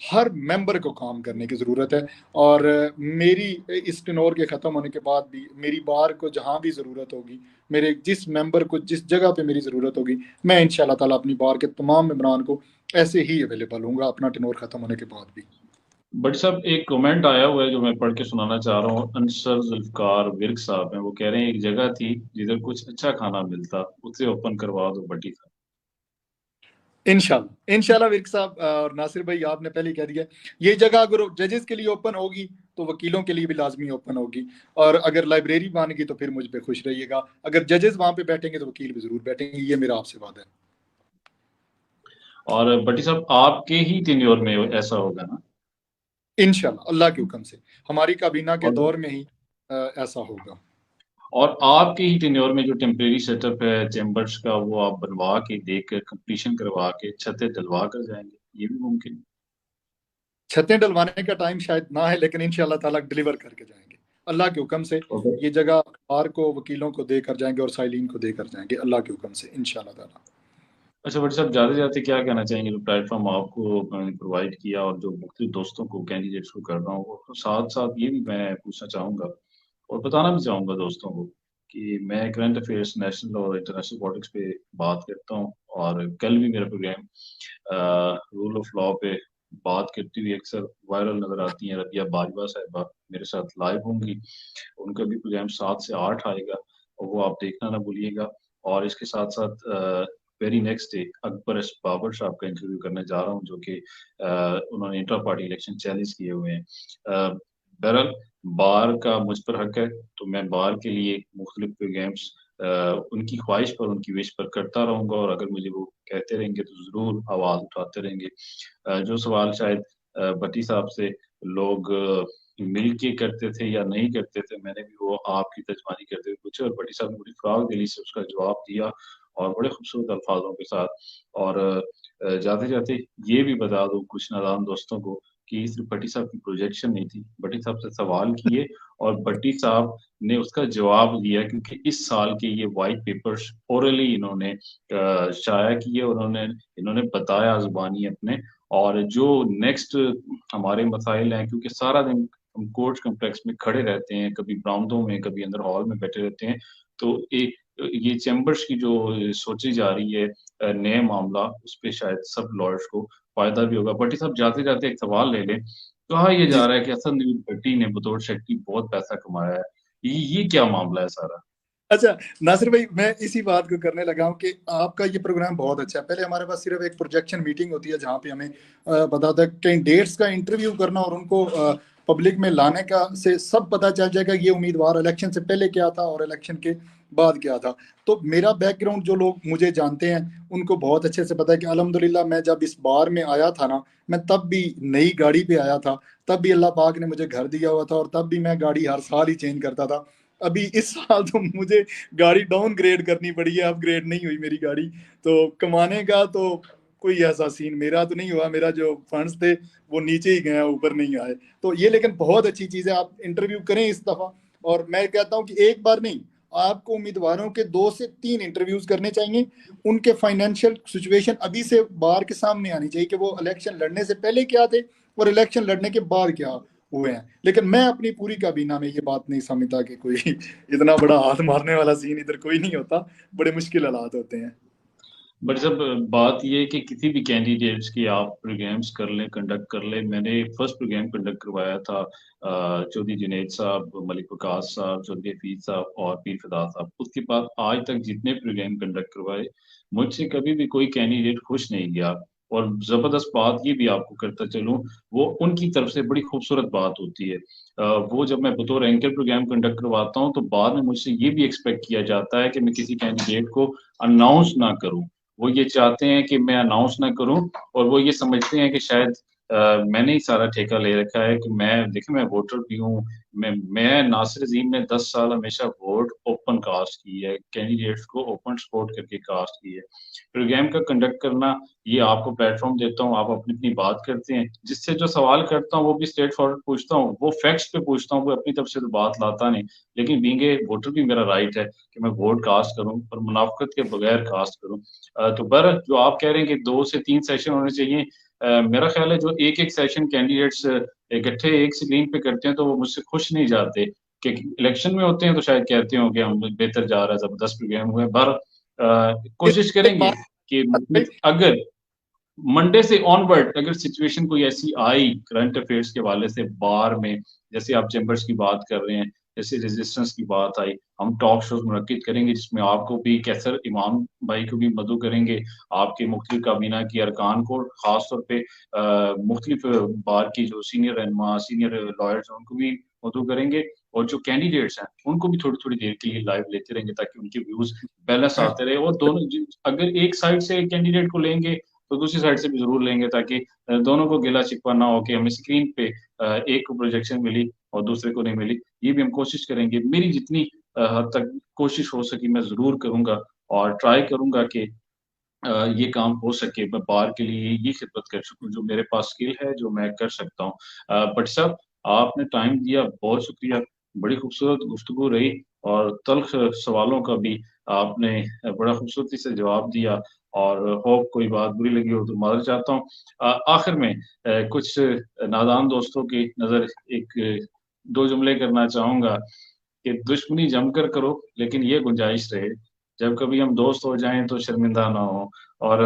हर मेंबर को काम करने की ज़रूरत है। और मेरी इस टेन्योर के ख़त्म होने के बाद भी मेरी बार को जहाँ भी ज़रूरत होगी, मेरे जिस मेंबर को जिस जगह पे मेरी ज़रूरत होगी, मैं इंशाल्लाह ताला अपनी बार के तमाम मेंबरान को ऐसे ही अवेलेबल हूँगा अपना टेन्योर ख़त्म होने के बाद भी। भट्टी साहब, एक कमेंट आया हुआ है जो मैं पढ़ के सुनाना चाह रहा हूँ। अंसर जुल्फकार विर्क साहब हैं, वो कह रहे हैं एक जगह थी जिधर कुछ अच्छा खाना मिलता, उसे ओपन करवा दो भट्टी साहब। इंशाल्लाह इंशाल्लाह विर्क साहब और नासिर भाई, आपने पहले ही कह दिया, ये जगह अगर जजेस के लिए ओपन होगी तो वकीलों के लिए भी लाजमी ओपन होगी। और अगर लाइब्रेरी बन गई तो फिर मुझ पे खुश रहिएगा। अगर जजेस वहां पे बैठेंगे तो वकील भी जरूर बैठेंगे, ये मेरा आपसे वादा है। और भट्टी साहब आपके ही टेन्योर में ऐसा होगा ना? इंशाल्लाह अल्लाह के हुक्म से हमारी काबीना के और दौर में ही ऐसा होगा। और आपके ही टेन्योर में जो टेम्परेरी सेटअप है चैम्बर्स का, वो आप बनवा के देकर कंप्लीशन करवा के छतें डलवा कर जाएंगे, ये भी मुमकिन है? छतें डलवाने का टाइम शायद ना है, लेकिन इंशाल्लाह ताला डिलीवर करके जाएंगे अल्लाह के हुक्म से। ओके। ये जगह बार को, वकीलों को देकर जाएंगे और साइलिन को देकर जाएंगे अल्लाह के हुक्म से इंशाल्लाह ताला। अच्छा भट्टी साहब, जाते जाते क्या कहना चाहेंगे, जो प्लेटफॉर्म आपको प्रोवाइड किया और जो मुख्तलिफ दोस्तों को, कैंडिडेट्स को कर रहा हूँ, और साथ साथ ये भी मैं पूछना चाहूँगा और बताना भी चाहूँगा दोस्तों को कि मैं करंट अफेयर्स, नेशनल और इंटरनेशनल पॉलिटिक्स पे बात करता हूँ, और कल भी मेरा प्रोग्राम रूल ऑफ लॉ पे बात करती हुई अक्सर वायरल नजर आती हैं रबिया बाजवा साहिबा, मेरे साथ लाइव होंगी। उनका भी प्रोग्राम 7 से 8 आएगा, और वो आप देखना ना भूलिएगा। और इसके साथ साथ very next day Akbar S Babar sahab का इंटरव्यू करने जा रहा हूँ, जो कि उन्होंने इंटर पार्टी इलेक्शन चैलेंज किए हुए हैं। बहरहाल बार का मुझ पर हक है, तो मैं बार के लिए मुख्तलिफ प्रोग्राम्स उनकी ख्वाहिश पर, उनकी विश पर करता रहूंगा, और अगर मुझे वो कहते रहेंगे तो जरूर आवाज उठाते रहेंगे। जो सवाल शायद भट्टी साहब से लोग मिल के करते थे या नहीं करते थे, मैंने भी वो आपकी तर्जमानी करते हुए पूछे, और भट्टी साहब ने बड़ी फ्राग दिली से उसका जवाब दिया, और बड़े खूबसूरत अल्फाजों के साथ। और जाते जाते ये भी बता दूं कुछ नादान दोस्तों को कि सिर्फ भट्टी साहब की प्रोजेक्शन नहीं थी, भट्टी साहब से सवाल किए और भट्टी साहब ने उसका जवाब दिया, क्योंकि इस साल के ये वाइट पेपर्स ओरली इन्होंने शाया किए, उन्होंने इन्होंने बताया जुबानी अपने। और जो नेक्स्ट हमारे मसाइल हैं, क्योंकि सारा दिन हम कोर्ट कम्प्लेक्स में खड़े रहते हैं, कभी बरामदों में, कभी अंदर हॉल में बैठे रहते हैं, तो एक ये चैम्बर्स की जो सोची जा रही है नए मामला, उस पे शायद सब लॉयर्स को फायदा भी होगा। भट्टी साहब, जाते जाते एक सवाल ले लें। कहा यह जी जा रहा है कि हसन नवीद भट्टी ने बतौर सेक्रेटरी बहुत पैसा कमाया है, ये क्या मामला है सारा? अच्छा नासिर भाई, मैं इसी बात को करने लगा हूँ कि आपका ये प्रोग्राम बहुत अच्छा है। पहले हमारे पास सिर्फ एक प्रोजेक्शन मीटिंग होती है जहाँ पे हमें बताता है कैंडिडेट्स का इंटरव्यू करना और उनको पब्लिक में लाने का, से सब पता चल जाएगा ये उम्मीदवार इलेक्शन से पहले क्या था और इलेक्शन के बाद क्या था। तो मेरा बैकग्राउंड जो लोग मुझे जानते हैं उनको बहुत अच्छे से पता है कि अल्हम्दुलिल्लाह मैं जब इस बार में आया था ना, मैं तब भी नई गाड़ी पे आया था, तब भी अल्लाह पाक ने मुझे घर दिया हुआ था और तब भी मैं गाड़ी हर साल ही चेंज करता था। अभी इस साल तो मुझे गाड़ी डाउन ग्रेड करनी पड़ी है, अपग्रेड नहीं हुई मेरी गाड़ी। तो कमाने का तो कोई ऐसा सीन मेरा तो नहीं हुआ, मेरा जो फंड्स थे वो नीचे ही गए, ऊपर नहीं आए। तो ये लेकिन बहुत अच्छी चीज़ है, आप इंटरव्यू करें इस दफ़ा। और मैं कहता हूँ कि एक बार नहीं, आपको उम्मीदवारों के 2 से 3 इंटरव्यूज करने चाहिए। उनके फाइनेंशियल सिचुएशन अभी से बार के सामने आनी चाहिए कि वो इलेक्शन लड़ने से पहले क्या थे और इलेक्शन लड़ने के बाद क्या हुए हैं। लेकिन मैं अपनी पूरी काबीना में ये बात नहीं समझता कि कोई इतना बड़ा हाथ मारने वाला सीन इधर कोई नहीं होता, बड़े मुश्किल हालात होते हैं। बट जब बात ये है कि किसी भी कैंडिडेट्स की आप प्रोग्राम्स कर लें, कंडक्ट कर लें, मैंने फर्स्ट प्रोग्राम कंडक्ट करवाया था चौधरी जुनैद साहब, मलिक वकास साहब, चौधरी हफीज साहब और पीर फिदा साहब। उसके बाद आज तक जितने प्रोग्राम कंडक्ट करवाए, मुझसे कभी भी कोई कैंडिडेट खुश नहीं गया। और जबरदस्त बात ये भी आपको करता चलूं, वो उनकी तरफ से बड़ी खूबसूरत बात होती है। वो जब मैं बतौर एंकर प्रोग्राम कंडक्ट करवाता हूँ, तो बाद में मुझसे ये भी एक्सपेक्ट किया जाता है कि मैं किसी कैंडिडेट को अनाउंस ना करूं। वो ये चाहते हैं कि मैं अनाउंस ना करूं, और वो ये समझते हैं कि शायद मैंने ही सारा ठेका ले रखा है, कि मैं देखिए मैं वोटर भी हूँ। मैं नासिर अजीम ने 10 साल हमेशा वोट ओपन कास्ट की है, कैंडिडेट्स को ओपन सपोर्ट करके कास्ट की है। प्रोग्राम का कंडक्ट करना, ये आपको प्लेटफॉर्म देता हूँ, आप अपनी अपनी बात करते हैं, जिससे जो सवाल करता हूँ वो भी स्ट्रेट फॉरवर्ड पूछता हूँ, वो फैक्ट्स पे पूछता हूँ, वो अपनी तरफ से तो बात लाता नहीं। लेकिन बीइंग ए वोटर भी मेरा राइट है कि मैं वोट कास्ट करूँ और मुनाफकत के बगैर कास्ट करूँ। तो बर जो आप कह रहे हैं कि 2 से 3 सेशन होने चाहिए, मेरा ख्याल है जो एक एक सेशन कैंडिडेट्स इकट्ठे एक स्क्रीन पे करते हैं, तो वो मुझसे खुश नहीं जाते। कि इलेक्शन में होते हैं तो शायद कहते हो कि हम बेहतर जा रहा है, जबरदस्त प्रोग्राम हुए। पर कोशिश एक करेंगे बात कि भाई, अगर मंडे से ऑनवर्ड अगर सिचुएशन कोई ऐसी आई करंट अफेयर्स के हवाले से बार में, जैसे आप चैम्बर्स की बात कर रहे हैं, जैसे रेजिस्टेंस की बात आई, हम टॉक शोज मुनक्किद करेंगे जिसमें आपको भी कैसर इमाम भाई को भी मदऊ करेंगे, आपके मुख्तलिफ काबीना के अरकान को खास तौर पे मुख्तलिफ बार की जो सीनियर रहनुमा, सीनियर लॉयर्स हैं उनको भी मदऊ करेंगे और जो कैंडिडेट्स हैं उनको भी थोड़ी-थोड़ी देर के लिए लाइव लेते रहेंगे ताकि उनके व्यूज़ बैलेंस आते रहे और दोनों अगर एक साइड से कैंडिडेट को लेंगे तो दूसरी साइड से भी ज़रूर लेंगे ताकि दोनों को गिला-शिकवा ना हो कि हमें स्क्रीन पे एक को प्रोजेक्शन मिली और दूसरे को नहीं मिली। ये भी हम कोशिश करेंगे। मेरी जितनी हद तक कोशिश हो सकी मैं ज़रूर करूँगा और ट्राई करूँगा कि ये काम हो सके, मैं बार के लिए ये खिदमत कर सकूँ, जो मेरे पास स्किल है, जो मैं कर सकता हूँ। बट साहब, आपने टाइम दिया, बहुत शुक्रिया। बड़ी खूबसूरत गुफ्तगू रही और तल्ख़ सवालों का भी आपने बड़ा खूबसूरती से जवाब दिया और होप कोई बात बुरी लगी हो तो माफ़ी चाहता हूँ। आखिर में कुछ नादान दोस्तों की नज़र एक 2 जुमले करना चाहूँगा कि दुश्मनी जमकर करो, लेकिन ये गुंजाइश रहे, जब कभी हम दोस्त हो जाएँ तो शर्मिंदा ना हों और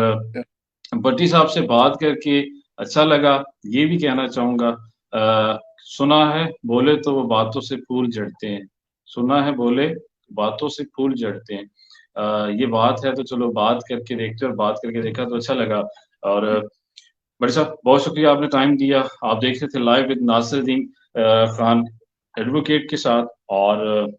भट्टी साहब से बात करके अच्छा लगा, ये भी कहना चाहूँगा सुना है बोले तो वो बातों से फूल झड़ते हैं, सुना है बोले बातों से फूल झड़ते हैं। ये बात है तो चलो बात करके देखते हैं और बात करके देखा तो अच्छा लगा और भट्टी साहब बहुत शुक्रिया आपने टाइम दिया। आप देख रहे थे live with Nasiruddin Khan advocate के साथ और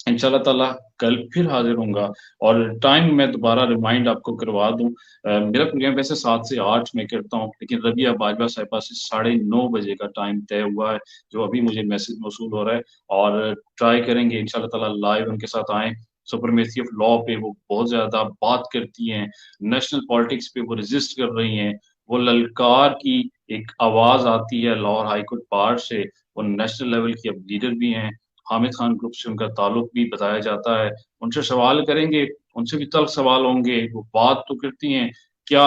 इंशाल्लाह ताला कल फिर हाज़िर होऊँगा और टाइम मैं दोबारा रिमाइंड आपको करवा दूँ मेरा प्रोग्राम वैसे 7 से 8 मैं करता हूँ, लेकिन रबिया बाजवा साहिबा से 9:30 बजे का टाइम तय हुआ है, जो अभी मुझे मैसेज मौसूल हो रहा है और ट्राई करेंगे इंशाल्लाह ताला लाइव उनके साथ आएँ। सुप्रीमेसी ऑफ लॉ पे वो बहुत ज़्यादा बात करती हैं, नेशनल पॉलिटिक्स पे वो रेज़िस्ट कर रही हैं, वो ललकार की एक आवाज़ आती है लाहौर हाई कोर्ट बार से, वो नेशनल लेवल की अब लीडर भी हैं। हामिद खान ग्रुप से उनका ताल्लुक भी बताया जाता है। उनसे सवाल करेंगे, उनसे भी तल्ख़ सवाल होंगे, वो बात तो करती हैं, क्या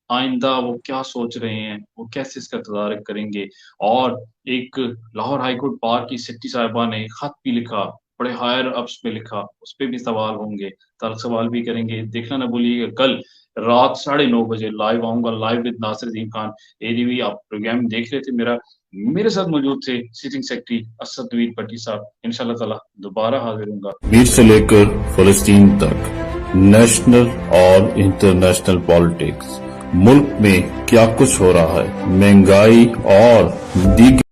आइंदा वो क्या सोच रहे हैं, वो कैसे इसका तदारक करेंगे और एक लाहौर हाई कोर्ट बार की सेक्रेटरी साहिबा ने खत भी लिखा, बड़े हायर अप्स पे लिखा, उस पे भी सवाल होंगे, तल्ख़ सवाल भी करेंगे। देखना ना भूलिएगा कल रात 9:30 बजे लाइव आऊँगा, live with Nasiruddin Khan ADV आप प्रोग्राम देख रहे थे मेरा। मेरे साथ मौजूद थे सिटिंग सेक्रेटरी असद नवीद भट्टी साहब। इंशाल्लाह ताला दोबारा हाज़िर होऊँगा। कश्मीर से लेकर फ़लस्तीन तक नेशनल और इंटरनेशनल पॉलिटिक्स, मुल्क में क्या कुछ हो रहा है, महंगाई और दीगर